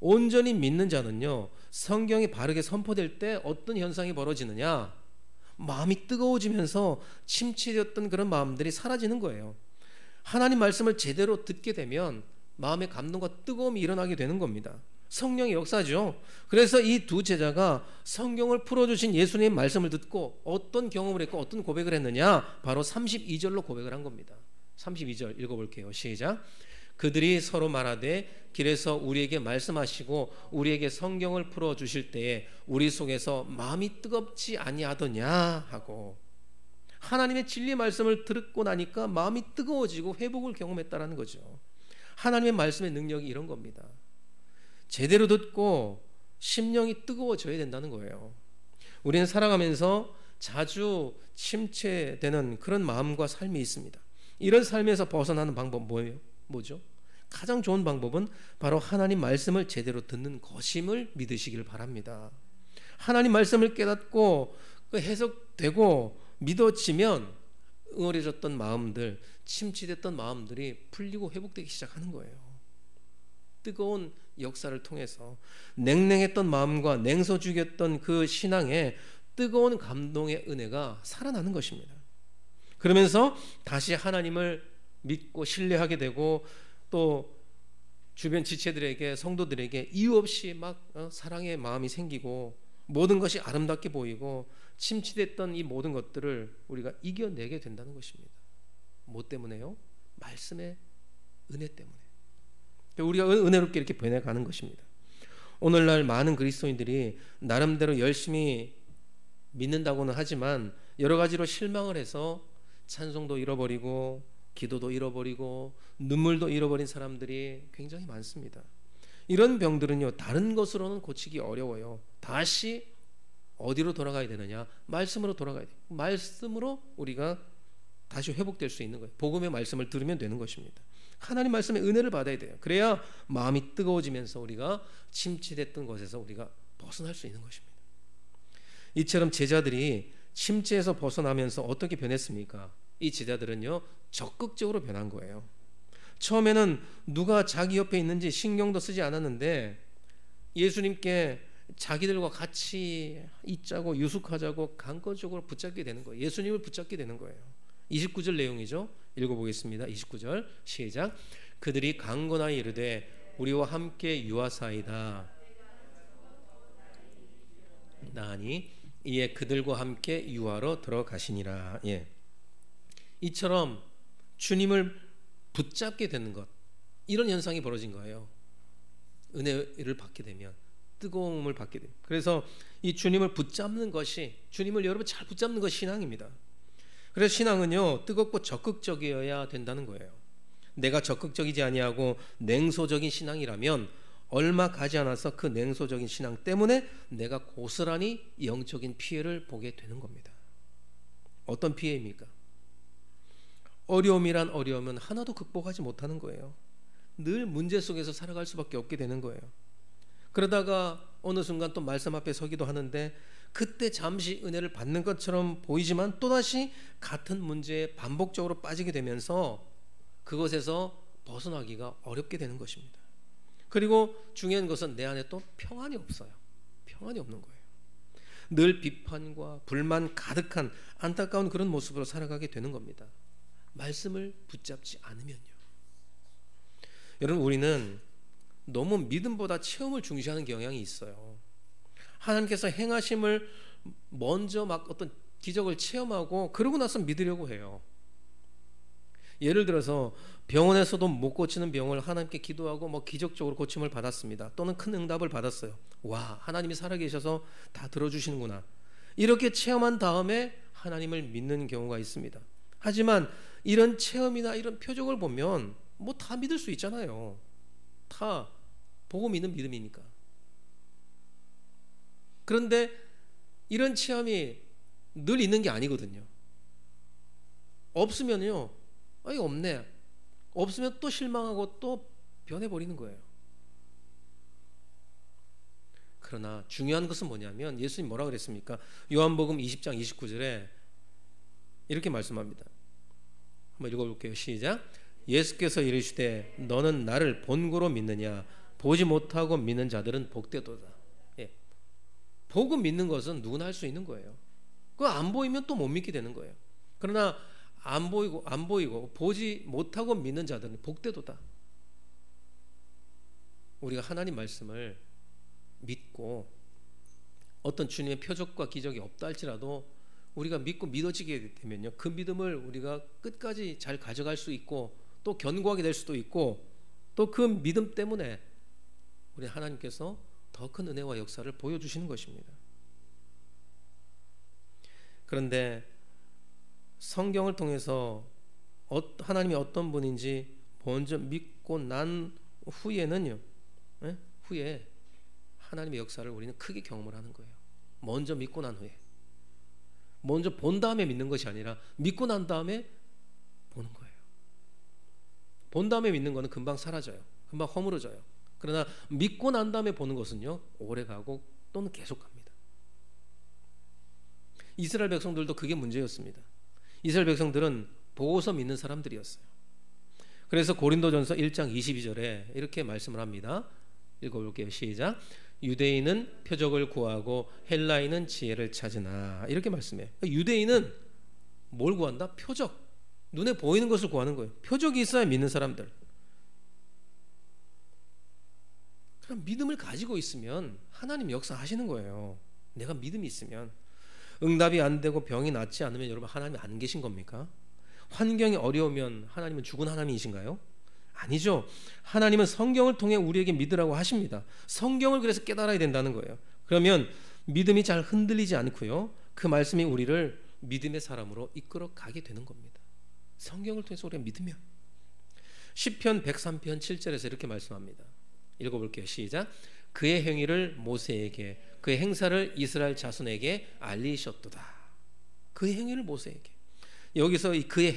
온전히 믿는 자는요, 성경이 바르게 선포될 때 어떤 현상이 벌어지느냐, 마음이 뜨거워지면서 침체되었던 그런 마음들이 사라지는 거예요. 하나님 말씀을 제대로 듣게 되면 마음의 감동과 뜨거움이 일어나게 되는 겁니다. 성령의 역사죠. 그래서 이 두 제자가 성경을 풀어주신 예수님의 말씀을 듣고 어떤 경험을 했고 어떤 고백을 했느냐, 바로 32절로 고백을 한 겁니다. 32절 읽어볼게요. 시작. 그들이 서로 말하되 길에서 우리에게 말씀하시고 우리에게 성경을 풀어주실 때에 우리 속에서 마음이 뜨겁지 아니하더냐 하고, 하나님의 진리 말씀을 듣고 나니까 마음이 뜨거워지고 회복을 경험했다라는 거죠. 하나님의 말씀의 능력이 이런 겁니다. 제대로 듣고 심령이 뜨거워져야 된다는 거예요. 우리는 살아가면서 자주 침체되는 그런 마음과 삶이 있습니다. 이런 삶에서 벗어나는 방법 뭐죠? 가장 좋은 방법은 바로 하나님 말씀을 제대로 듣는 것임을 믿으시길 바랍니다. 하나님 말씀을 깨닫고 해석되고 믿어지면 응어려졌던 마음들, 침체됐던 마음들이 풀리고 회복되기 시작하는 거예요. 뜨거운 역사를 통해서 냉랭했던 마음과 냉소죽였던 그 신앙에 뜨거운 감동의 은혜가 살아나는 것입니다. 그러면서 다시 하나님을 믿고 신뢰하게 되고 또 주변 지체들에게, 성도들에게 이유 없이 막 사랑의 마음이 생기고 모든 것이 아름답게 보이고 침체됐던 이 모든 것들을 우리가 이겨내게 된다는 것입니다. 뭐 때문에요? 말씀의 은혜 때문에. 우리가 은혜롭게 이렇게 변해가는 것입니다. 오늘날 많은 그리스도인들이 나름대로 열심히 믿는다고는 하지만 여러 가지로 실망을 해서 찬송도 잃어버리고 기도도 잃어버리고 눈물도 잃어버린 사람들이 굉장히 많습니다. 이런 병들은요, 다른 것으로는 고치기 어려워요. 다시 어디로 돌아가야 되느냐? 말씀으로 돌아가야 돼요. 말씀으로 우리가 다시 회복될 수 있는 거예요. 복음의 말씀을 들으면 되는 것입니다. 하나님 말씀의 은혜를 받아야 돼요. 그래야 마음이 뜨거워지면서 우리가 침체됐던 것에서 우리가 벗어날 수 있는 것입니다. 이처럼 제자들이 침체에서 벗어나면서 어떻게 변했습니까? 이 제자들은요, 적극적으로 변한 거예요. 처음에는 누가 자기 옆에 있는지 신경도 쓰지 않았는데 예수님께 자기들과 같이 있자고 유숙하자고 강권적으로 붙잡게 되는 거예요. 예수님을 붙잡게 되는 거예요. 29절 내용이죠. 읽어보겠습니다. 29절 시작. 그들이 강건하여 이르되 우리와 함께 유하사이다. 나니 이에 그들과 함께 유하러 들어가시니라. 예. 이처럼 주님을 붙잡게 되는 것, 이런 현상이 벌어진 거예요. 은혜를 받게 되면, 뜨거움을 받게 됩니다. 그래서 이 주님을 붙잡는 것이, 주님을 여러분 잘 붙잡는 것이 신앙입니다. 그래서 신앙은요, 뜨겁고 적극적이어야 된다는 거예요. 내가 적극적이지 아니하고 냉소적인 신앙이라면 얼마 가지 않아서 그 냉소적인 신앙 때문에 내가 고스란히 영적인 피해를 보게 되는 겁니다. 어떤 피해입니까? 어려움이란 어려움은 하나도 극복하지 못하는 거예요. 늘 문제 속에서 살아갈 수밖에 없게 되는 거예요. 그러다가 어느 순간 또 말씀 앞에 서기도 하는데 그때 잠시 은혜를 받는 것처럼 보이지만 또다시 같은 문제에 반복적으로 빠지게 되면서 그것에서 벗어나기가 어렵게 되는 것입니다. 그리고 중요한 것은 내 안에 또 평안이 없어요. 평안이 없는 거예요. 늘 비판과 불만 가득한 안타까운 그런 모습으로 살아가게 되는 겁니다. 말씀을 붙잡지 않으면요. 여러분, 우리는 너무 믿음보다 체험을 중시하는 경향이 있어요. 하나님께서 행하심을 먼저 막 어떤 기적을 체험하고 그러고 나서 믿으려고 해요. 예를 들어서 병원에서도 못 고치는 병을 하나님께 기도하고 뭐 기적적으로 고침을 받았습니다. 또는 큰 응답을 받았어요. 와, 하나님이 살아계셔서 다 들어주시는구나. 이렇게 체험한 다음에 하나님을 믿는 경우가 있습니다. 하지만 이런 체험이나 이런 표적을 보면 뭐 다 믿을 수 있잖아요. 다 보고 믿는 믿음이니까. 그런데 이런 체험이 늘 있는 게 아니거든요. 없으면요, 이거 없네. 없으면 또 실망하고 또 변해버리는 거예요. 그러나 중요한 것은 뭐냐면 예수님 뭐라 그랬습니까? 요한복음 20장 29절에 이렇게 말씀합니다. 한번 읽어볼게요. 시작. 예수께서 이르시되 너는 나를 본고로 믿느냐? 보지 못하고 믿는 자들은 복되도다. 예. 보고 믿는 것은 누구나 할 수 있는 거예요. 그거 안 보이면 또 못 믿게 되는 거예요. 그러나 안 보이고 보지 못하고 믿는 자들은 복되도다. 우리가 하나님 말씀을 믿고 어떤 주님의 표적과 기적이 없다 할지라도 우리가 믿고 믿어지게 되면요, 그 믿음을 우리가 끝까지 잘 가져갈 수 있고 또 견고하게 될 수도 있고 또 그 믿음 때문에 우리 하나님께서 더 큰 은혜와 역사를 보여주시는 것입니다. 그런데 성경을 통해서 하나님이 어떤 분인지 먼저 믿고 난 후에는요, 후에 하나님의 역사를 우리는 크게 경험을 하는 거예요. 먼저 믿고 난 후에. 먼저 본 다음에 믿는 것이 아니라 믿고 난 다음에 보는 거예요. 본 다음에 믿는 거는 금방 사라져요. 금방 허물어져요. 그러나 믿고 난 다음에 보는 것은요, 오래 가고 또는 계속 갑니다. 이스라엘 백성들도 그게 문제였습니다. 이스라엘 백성들은 보고서 믿는 사람들이었어요. 그래서 고린도전서 1장 22절에 이렇게 말씀을 합니다. 읽어볼게요. 시작. 유대인은 표적을 구하고 헬라인은 지혜를 찾으나, 이렇게 말씀해요. 유대인은 뭘 구한다? 표적. 눈에 보이는 것을 구하는 거예요. 표적이 있어야 믿는 사람들. 그럼 믿음을 가지고 있으면 하나님 역사하시는 거예요. 내가 믿음이 있으면. 응답이 안 되고 병이 낫지 않으면 여러분 하나님이 안 계신 겁니까? 환경이 어려우면 하나님은 죽은 하나님이신가요? 아니죠. 하나님은 성경을 통해 우리에게 믿으라고 하십니다. 성경을 그래서 깨달아야 된다는 거예요. 그러면 믿음이 잘 흔들리지 않고요, 그 말씀이 우리를 믿음의 사람으로 이끌어 가게 되는 겁니다. 성경을 통해서 우리가 믿으면. 시편 103편 7절에서 이렇게 말씀합니다. 읽어볼게요. 시작. 그의 행위를 모세에게, 그의 행사를 이스라엘 자손에게 알리셨도다. 그의 행위를 모세에게. 여기서 이 그의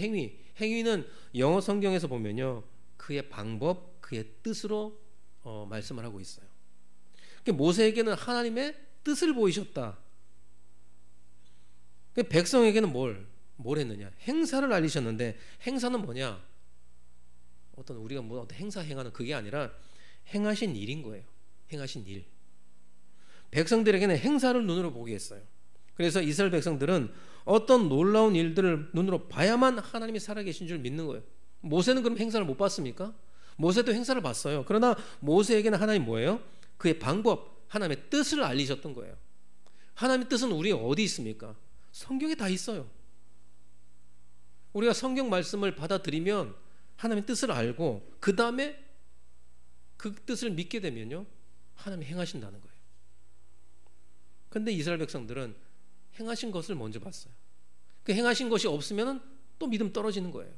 행위는 영어 성경에서 보면요, 그의 방법, 그의 뜻으로 말씀을 하고 있어요. 그러니까 모세에게는 하나님의 뜻을 보이셨다. 그러니까 백성에게는 뭘 했느냐? 행사를 알리셨는데, 행사는 뭐냐? 우리가 어떤 행사 행하는 그게 아니라 행하신 일인 거예요. 행하신 일. 백성들에게는 행사를 눈으로 보게 했어요. 그래서 이스라엘 백성들은 어떤 놀라운 일들을 눈으로 봐야만 하나님이 살아계신 줄 믿는 거예요. 모세는 그럼 행사를 못 봤습니까? 모세도 행사를 봤어요. 그러나 모세에게는 하나님 뭐예요? 그의 방법, 하나님의 뜻을 알리셨던 거예요. 하나님의 뜻은 우리 어디 있습니까? 성경에 다 있어요. 우리가 성경 말씀을 받아들이면 하나님의 뜻을 알고 그 다음에 그 뜻을 믿게 되면요, 하나님이 행하신다는 거예요. 그런데 이스라엘 백성들은 행하신 것을 먼저 봤어요. 그 행하신 것이 없으면 또 믿음 떨어지는 거예요.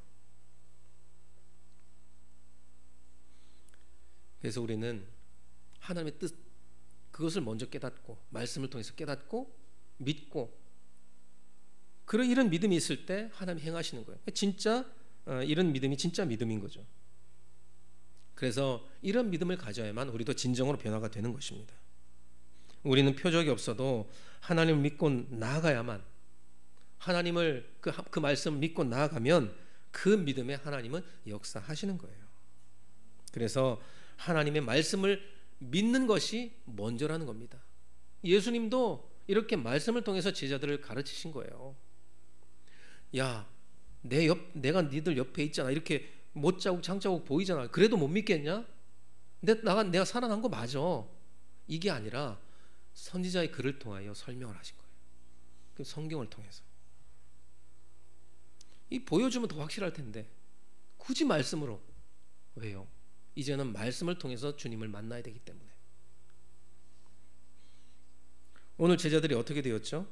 그래서 우리는 하나님의 뜻, 그것을 먼저 깨닫고 말씀을 통해서 깨닫고 믿고, 그런 이런 믿음이 있을 때 하나님이 행하시는 거예요. 진짜 이런 믿음이 진짜 믿음인 거죠. 그래서 이런 믿음을 가져야만 우리도 진정으로 변화가 되는 것입니다. 우리는 표적이 없어도 하나님을 믿고 나아가야만, 하나님을 그 말씀 믿고 나아가면 그 믿음에 하나님은 역사하시는 거예요. 그래서 하나님의 말씀을 믿는 것이 먼저라는 겁니다. 예수님도 이렇게 말씀을 통해서 제자들을 가르치신 거예요. 야, 내가 니들 옆에 있잖아. 이렇게 못자국 장자국 보이잖아. 그래도 못 믿겠냐? 내가 살아난 거 맞아. 이게 아니라 선지자의 글을 통하여 설명을 하신 거예요. 그 성경을 통해서. 이 보여주면 더 확실할 텐데 굳이 말씀으로. 왜요? 이제는 말씀을 통해서 주님을 만나야 되기 때문에. 오늘 제자들이 어떻게 되었죠?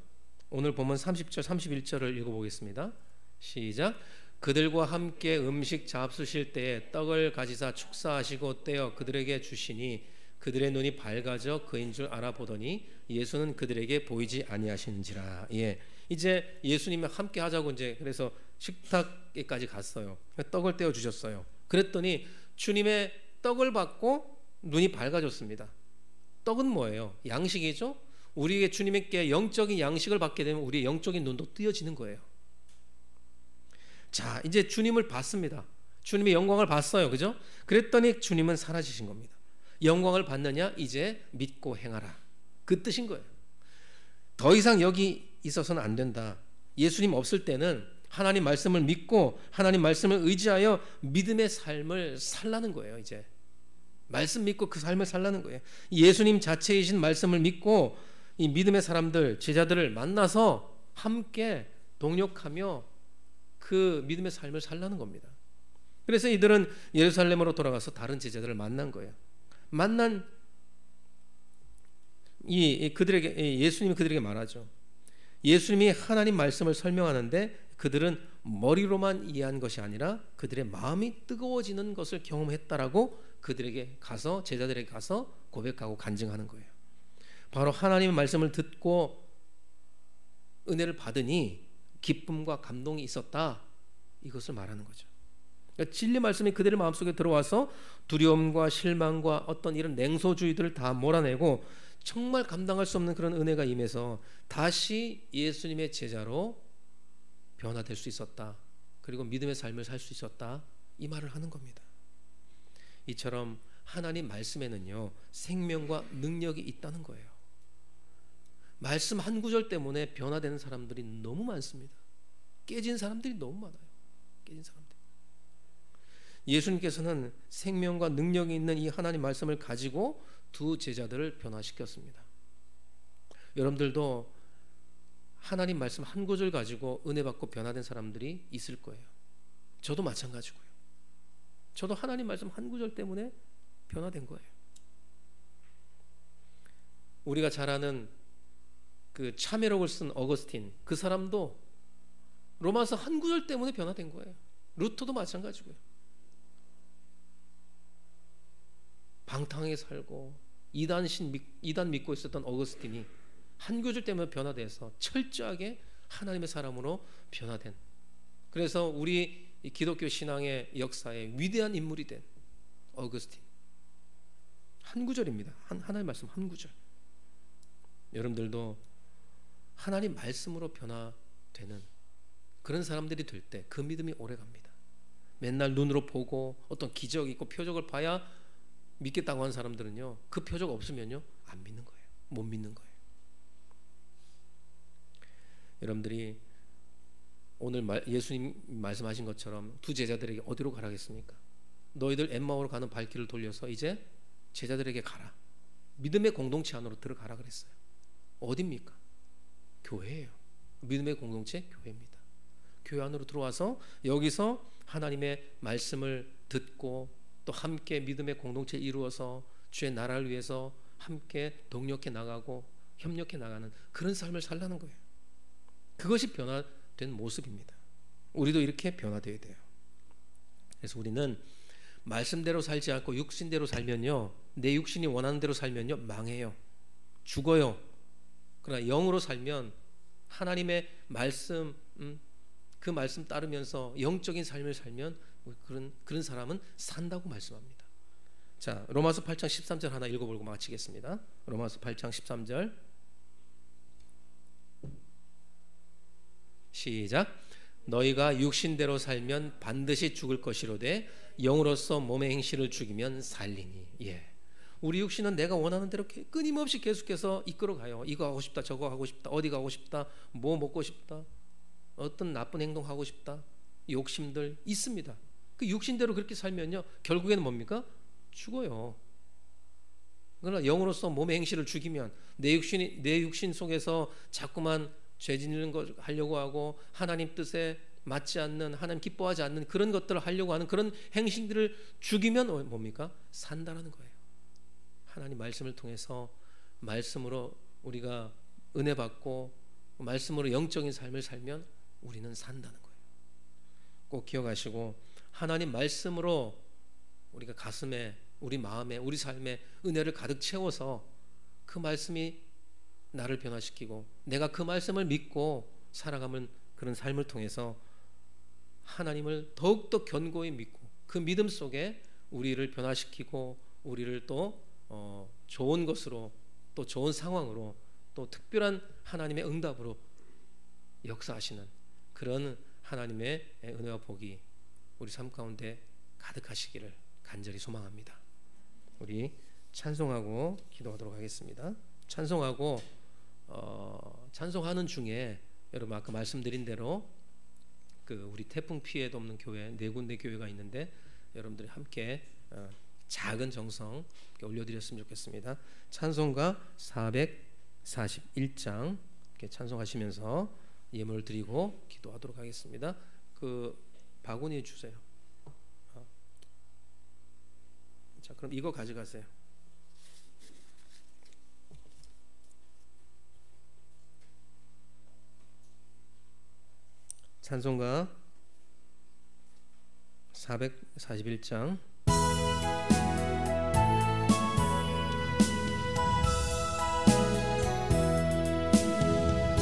오늘 보면 30절 31절을 읽어보겠습니다. 시작. 그들과 함께 음식 잡수실 때에 떡을 가지사 축사하시고 떼어 그들에게 주시니 그들의 눈이 밝아져 그인 줄 알아보더니 예수는 그들에게 보이지 아니하시는지라. 예, 이제 예수님과 함께 하자고 이제 그래서 식탁에까지 갔어요. 떡을 떼어 주셨어요. 그랬더니 주님의 떡을 받고 눈이 밝아졌습니다. 떡은 뭐예요? 양식이죠. 우리에게 주님께 영적인 양식을 받게 되면 우리의 영적인 눈도 뜨여지는 거예요. 자, 이제 주님을 봤습니다. 주님의 영광을 봤어요. 그죠? 그랬더니 주님은 사라지신 겁니다. 영광을 받느냐? 이제 믿고 행하라. 그 뜻인 거예요. 더 이상 여기 있어서는 안 된다. 예수님 없을 때는 하나님 말씀을 믿고 하나님 말씀을 의지하여 믿음의 삶을 살라는 거예요. 이제 말씀 믿고 그 삶을 살라는 거예요. 예수님 자체이신 말씀을 믿고 이 믿음의 사람들, 제자들을 만나서 함께 동역하며 그 믿음의 삶을 살라는 겁니다. 그래서 이들은 예루살렘으로 돌아가서 다른 제자들을 만난 거예요. 만난 그들에게 예수님이 그들에게 말하죠. 예수님이 하나님 말씀을 설명하는데 그들은 머리로만 이해한 것이 아니라 그들의 마음이 뜨거워지는 것을 경험했다라고 그들에게 가서 제자들에게 가서 고백하고 간증하는 거예요. 바로 하나님의 말씀을 듣고 은혜를 받으니 기쁨과 감동이 있었다, 이것을 말하는 거죠. 그러니까 진리 말씀이 그들의 마음속에 들어와서 두려움과 실망과 어떤 이런 냉소주의들을 다 몰아내고 정말 감당할 수 없는 그런 은혜가 임해서 다시 예수님의 제자로 변화될 수 있었다. 그리고 믿음의 삶을 살 수 있었다. 이 말을 하는 겁니다. 이처럼 하나님 말씀에는요, 생명과 능력이 있다는 거예요. 말씀 한 구절 때문에 변화되는 사람들이 너무 많습니다. 깨진 사람들이 너무 많아요. 깨진 사람들. 예수님께서는 생명과 능력이 있는 이 하나님 말씀을 가지고 두 제자들을 변화시켰습니다. 여러분들도 하나님 말씀 한 구절 가지고 은혜 받고 변화된 사람들이 있을 거예요. 저도 마찬가지고요. 저도 하나님 말씀 한 구절 때문에 변화된 거예요. 우리가 잘 아는 그 참회록을 쓴 어거스틴, 그 사람도 로마서 한 구절 때문에 변화된 거예요. 루터도 마찬가지고요. 방탕하게 살고 이단 믿고 있었던 어거스틴이 한 구절 때문에 변화돼서 철저하게 하나님의 사람으로 변화된, 그래서 우리 기독교 신앙의 역사에 위대한 인물이 된 어거스틴. 한 구절입니다. 하나님 말씀 한 구절. 여러분들도 하나님 말씀으로 변화되는 그런 사람들이 될 때 그 믿음이 오래갑니다. 맨날 눈으로 보고 어떤 기적이 있고 표적을 봐야 믿겠다고 하는 사람들은요, 그 표적 없으면요 안 믿는 거예요. 못 믿는 거예요. 여러분들이 오늘 예수님 말씀하신 것처럼 두 제자들에게 어디로 가라 했습니까? 너희들 엠마오로 가는 발길을 돌려서 이제 제자들에게 가라. 믿음의 공동체 안으로 들어가라 그랬어요. 어디입니까? 교회예요. 믿음의 공동체 교회입니다. 교회 안으로 들어와서 여기서 하나님의 말씀을 듣고 또 함께 믿음의 공동체 이루어서 주의 나라를 위해서 함께 동력해 나가고 협력해 나가는 그런 삶을 살라는 거예요. 그것이 변화된 모습입니다. 우리도 이렇게 변화되어야 돼요. 그래서 우리는 말씀대로 살지 않고 육신대로 살면요, 내 육신이 원하는 대로 살면요 망해요. 죽어요. 그러나 영으로 살면 하나님의 말씀, 그 말씀 따르면서 영적인 삶을 살면 그런 사람은 산다고 말씀합니다. 자, 로마서 8장 13절 하나 읽어보고 마치겠습니다. 로마서 8장 13절 시작. 너희가 육신대로 살면 반드시 죽을 것이로되 영으로서 몸의 행실을 죽이면 살리니. 예. 우리 육신은 내가 원하는 대로 끊임없이 계속해서 이끌어가요. 이거 하고 싶다, 저거 하고 싶다, 어디 가고 싶다, 뭐 먹고 싶다, 어떤 나쁜 행동 하고 싶다, 욕심들 있습니다. 그 육신대로 그렇게 살면요 결국에는 뭡니까? 죽어요. 그러나 영으로서 몸의 행실을 죽이면 내 육신 속에서 자꾸만 죄 짓는 걸 하려고 하고 하나님 뜻에 맞지 않는, 하나님 기뻐하지 않는 그런 것들을 하려고 하는 그런 행실들을 죽이면 뭡니까? 산다라는 거예요. 하나님 말씀을 통해서 말씀으로 우리가 은혜 받고 말씀으로 영적인 삶을 살면 우리는 산다는 거예요. 꼭 기억하시고 하나님 말씀으로 우리가 가슴에, 우리 마음에, 우리 삶에 은혜를 가득 채워서 그 말씀이 나를 변화시키고 내가 그 말씀을 믿고 살아가는 그런 삶을 통해서 하나님을 더욱더 견고히 믿고 그 믿음 속에 우리를 변화시키고 우리를 또 좋은 것으로, 또 좋은 상황으로, 또 특별한 하나님의 응답으로 역사하시는 그런 하나님의 은혜와 복이 우리 삶 가운데 가득하시기를 간절히 소망합니다. 우리 찬송하고 기도하도록 하겠습니다. 찬송하고 찬송하는 중에 여러분 아까 말씀드린 대로 그 우리 태풍 피해도 없는 교회 4군데 교회가 있는데 여러분들이 함께 작은 정성 올려드렸으면 좋겠습니다. 찬송가 441장 이렇게 찬송하시면서 예물을 드리고 기도하도록 하겠습니다. 그 바구니 주세요. 자, 그럼 이거 가져가세요. 찬송가 441장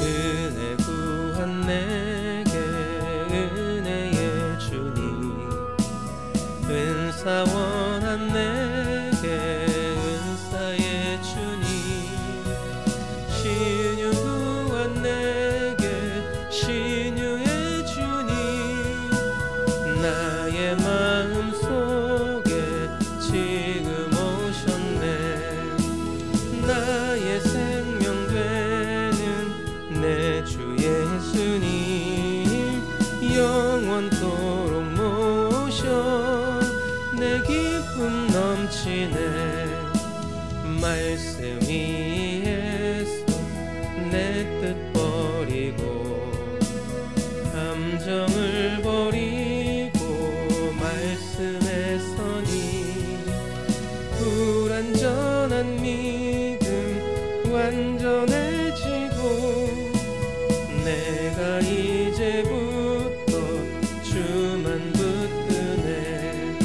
은혜 구한 내게 은혜의 주님, 은사 원한 내게 은사의 주님, 신유 구한 내게 신유의 주님, 나의 마음 속에 지금 오셨네. 나의 생명 되는 내 주 예수님, 영원토록 모셔 내 길 내가 이제부터 주만 붙드네.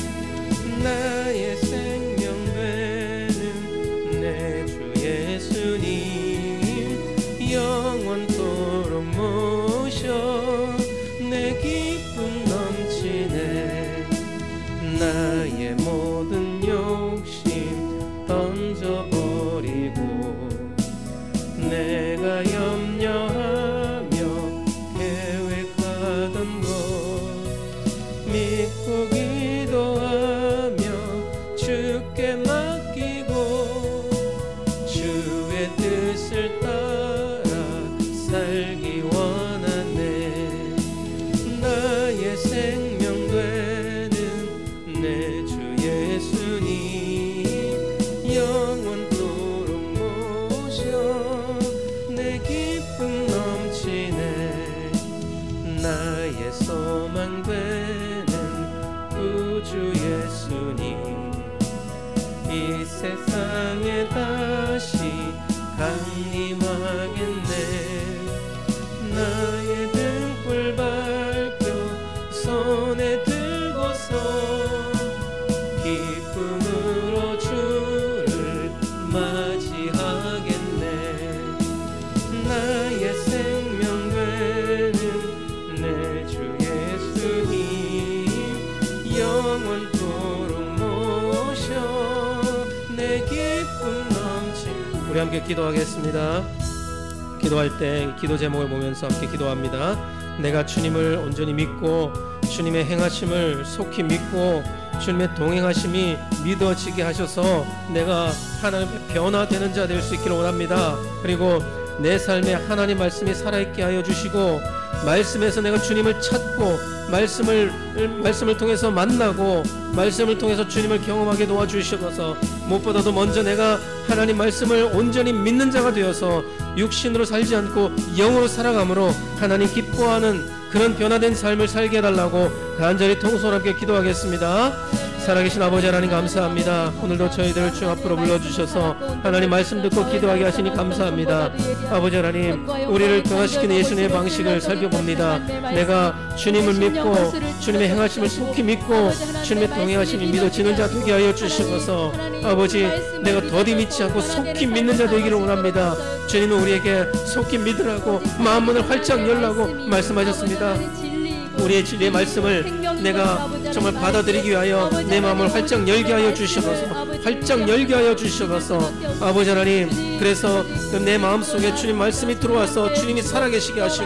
나의 생명 되는 내 주 예수님 영원토록 모셔 내 기쁨 넘치네. 나의 모든 욕심 던져버리고 내가 염려하며 계획하던 것 믿고 기도하며 주께 맡기고 주의 뜻을 따라 살기 원하네. 나의 생명 되는 내 주 예수님 영원토록 모셔 내 기쁨 넘치네. 나의 소망 되는 구주 예수님 이 세상에 다시 강림하겠네. 나의 등불 밝혀 손에 들고서 기쁨으로 주를 맞이하겠네. 나의 생명 되는 내 주 예수님 영원토록 모셔 내 기쁨 넘치. 우리 함께 기도하겠습니다. 기도할 때 기도 제목을 보면서 함께 기도합니다. 내가 주님을 온전히 믿고 주님의 행하심을 속히 믿고 주님의 동행하심이 믿어지게 하셔서 내가 하나님의 변화되는 자 될 수 있기를 원합니다. 그리고 내 삶에 하나님 말씀이 살아있게 하여 주시고 말씀에서 내가 주님을 찾고 말씀을 통해서 만나고 말씀을 통해서 주님을 경험하게 도와주시옵소서. 무엇보다도 먼저 내가 하나님 말씀을 온전히 믿는 자가 되어서 육신으로 살지 않고 영으로 살아감으로 하나님 기뻐하는 그런 변화된 삶을 살게 해달라고 간절히 통성으로 함께 기도하겠습니다. 살아계신 아버지 하나님 감사합니다. 오늘도 저희들을 주 앞으로 불러주셔서 하나님 말씀 듣고 기도하게 하시니 감사합니다. 아버지 하나님 우리를 변화시키는 예수님의 방식을 살펴봅니다. 내가 주님을 믿고 주님의 행하심을 속히 믿고 주님의 동행하심이 믿어지는 자 되게 하여 주시옵소서. 아버지 내가 더디 믿지 않고 속히 믿는 자 되기를 원합니다. 주님은 우리에게 속히 믿으라고 마음문을 활짝 열라고 말씀하셨습니다. 우리의 진리의 말씀을 내가 정말 받아들이기 위하여 내 마음을 활짝 열게 하여 주시옵소서. 활짝 열게 하여 주시옵소서. 아버지 하나님 그래서 내 마음속에 주님 말씀이 들어와서 주님이 살아계시게 하시고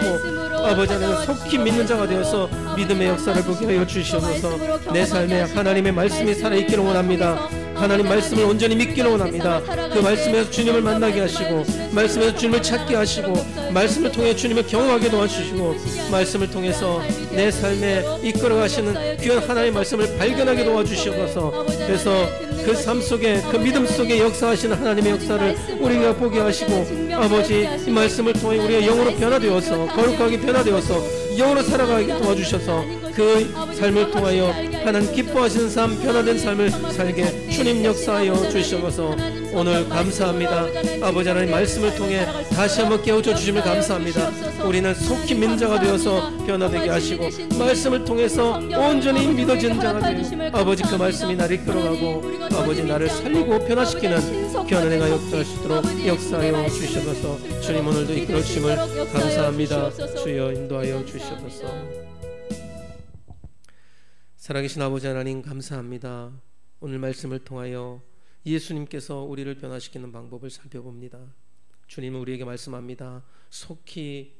아버지 하나님 속히 믿는 자가 되어서 믿음의 역사를 보게 하여 주시옵소서. 내 삶에 하나님의 말씀이 살아있기를 원합니다. 하나님 말씀을 온전히 믿기를 원합니다. 그 말씀에서 주님을 만나게 하시고 말씀에서 주님을 찾게 하시고 말씀을 통해 주님을 경험하게 도와주시고 말씀을 통해서 내 삶에 이끌어가시는 귀한 하나님의 말씀을 발견하게 도와주시옵소서. 그래서 그 삶 속에 그 믿음 속에 역사하시는 하나님의 역사를 우리가 보게 하시고 아버지 이 말씀을 통해 우리가 영으로 변화되어서 거룩하게 변화되어서 영으로 살아가게 도와주셔서 그 삶을 통하여 하나님 기뻐하시는 삶 변화된 삶을 살게 주님 역사하여 주시옵소서. 오늘 감사합니다. 아버지 하나님 말씀을 통해 다시 한번 깨우쳐 주심을 감사합니다. 우리는 속히 믿는 자가 되어서 변화되게 하시고 말씀을 통해서 온전히 믿어지는 자가 되어 아버지 그 말씀이 나를 이끌어가고 아버지 나를 살리고 변화시키는 귀한 은혜가 역사할 수 있도록 역사하여 주시옵소서. 주님 오늘도 이끌어 주심을 감사합니다. 주여 인도하여 주시옵소서. 살아계신 아버지 하나님 감사합니다. 오늘 말씀을 통하여 예수님께서 우리를 변화시키는 방법을 살펴봅니다. 주님은 우리에게 말씀합니다. 속히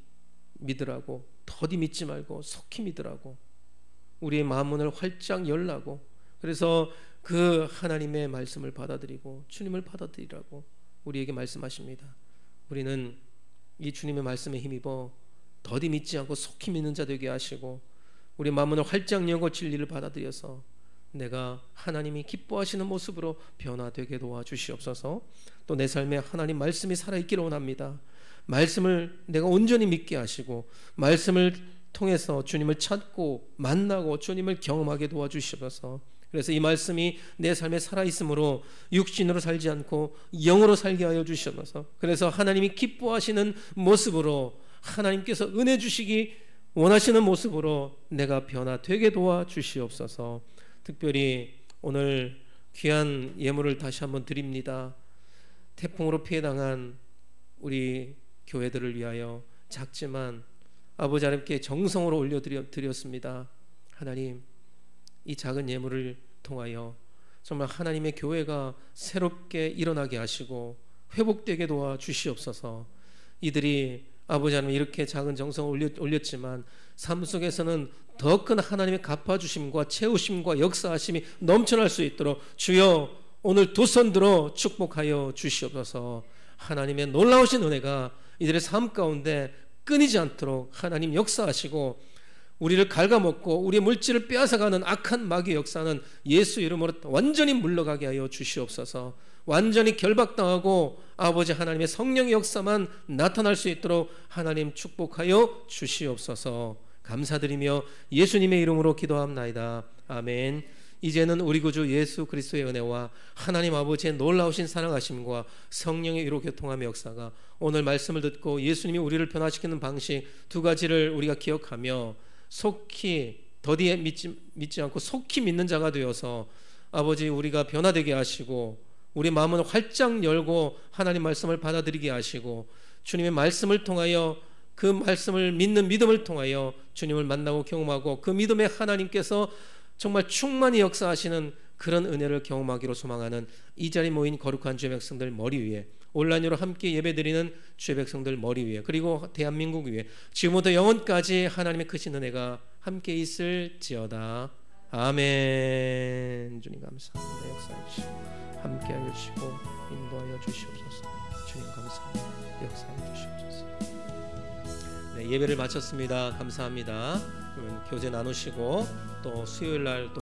믿으라고, 더디 믿지 말고 속히 믿으라고, 우리의 마음문을 활짝 열라고. 그래서 그 하나님의 말씀을 받아들이고 주님을 받아들이라고 우리에게 말씀하십니다. 우리는 이 주님의 말씀에 힘입어 더디 믿지 않고 속히 믿는 자 되게 하시고 우리 마음문을 활짝 열고 진리를 받아들여서 내가 하나님이 기뻐하시는 모습으로 변화되게 도와주시옵소서. 또 내 삶에 하나님 말씀이 살아있기를 원합니다. 말씀을 내가 온전히 믿게 하시고 말씀을 통해서 주님을 찾고 만나고 주님을 경험하게 도와주시옵소서. 그래서 이 말씀이 내 삶에 살아있으므로 육신으로 살지 않고 영으로 살게 하여 주시옵소서. 그래서 하나님이 기뻐하시는 모습으로 하나님께서 은혜 주시기 원하시는 모습으로 내가 변화되게 도와주시옵소서. 특별히 오늘 귀한 예물을 다시 한번 드립니다. 태풍으로 피해당한 우리 교회들을 위하여 작지만 아버지 하나님께 정성으로 올려드렸습니다. 하나님, 이 작은 예물을 통하여 정말 하나님의 교회가 새롭게 일어나게 하시고 회복되게 도와주시옵소서. 이들이 아버지 하나님 이렇게 작은 정성을 올렸지만 삶 속에서는 더 큰 하나님의 갚아주심과 채우심과 역사하심이 넘쳐날 수 있도록 주여 오늘 두 손 들어 축복하여 주시옵소서. 하나님의 놀라우신 은혜가 이들의 삶 가운데 끊이지 않도록 하나님 역사하시고 우리를 갉아먹고 우리의 물질을 빼앗아가는 악한 마귀의 역사는 예수 이름으로 완전히 물러가게 하여 주시옵소서. 완전히 결박당하고 아버지 하나님의 성령의 역사만 나타날 수 있도록 하나님 축복하여 주시옵소서. 감사드리며 예수님의 이름으로 기도합나이다. 아멘. 이제는 우리 구주 예수 그리스도의 은혜와 하나님 아버지의 놀라우신 사랑하심과 성령의 위로 교통함의 역사가 오늘 말씀을 듣고 예수님이 우리를 변화시키는 방식 두 가지를 우리가 기억하며 속히 더디에 믿지 않고 속히 믿는 자가 되어서 아버지 우리가 변화되게 하시고 우리 마음을 활짝 열고 하나님 말씀을 받아들이게 하시고 주님의 말씀을 통하여 그 말씀을 믿는 믿음을 통하여 주님을 만나고 경험하고 그 믿음에 하나님께서 정말 충만히 역사하시는 그런 은혜를 경험하기로 소망하는 이 자리에 모인 거룩한 주의 백성들 머리 위에 온라인으로 함께 예배드리는 주의 백성들 머리 위에 그리고 대한민국 위에 지금부터 영원까지 하나님의 크신 은혜가 함께 있을지어다. 아멘. 주님 감사합니다. 역사해 주시고 함께하여 주시고 인도하여 주시옵소서. 주님 감사합니다. 역사해 주시옵소서. 네, 예배를 마쳤습니다. 감사합니다. 그러면 교제 나누시고 또 수요일 날 또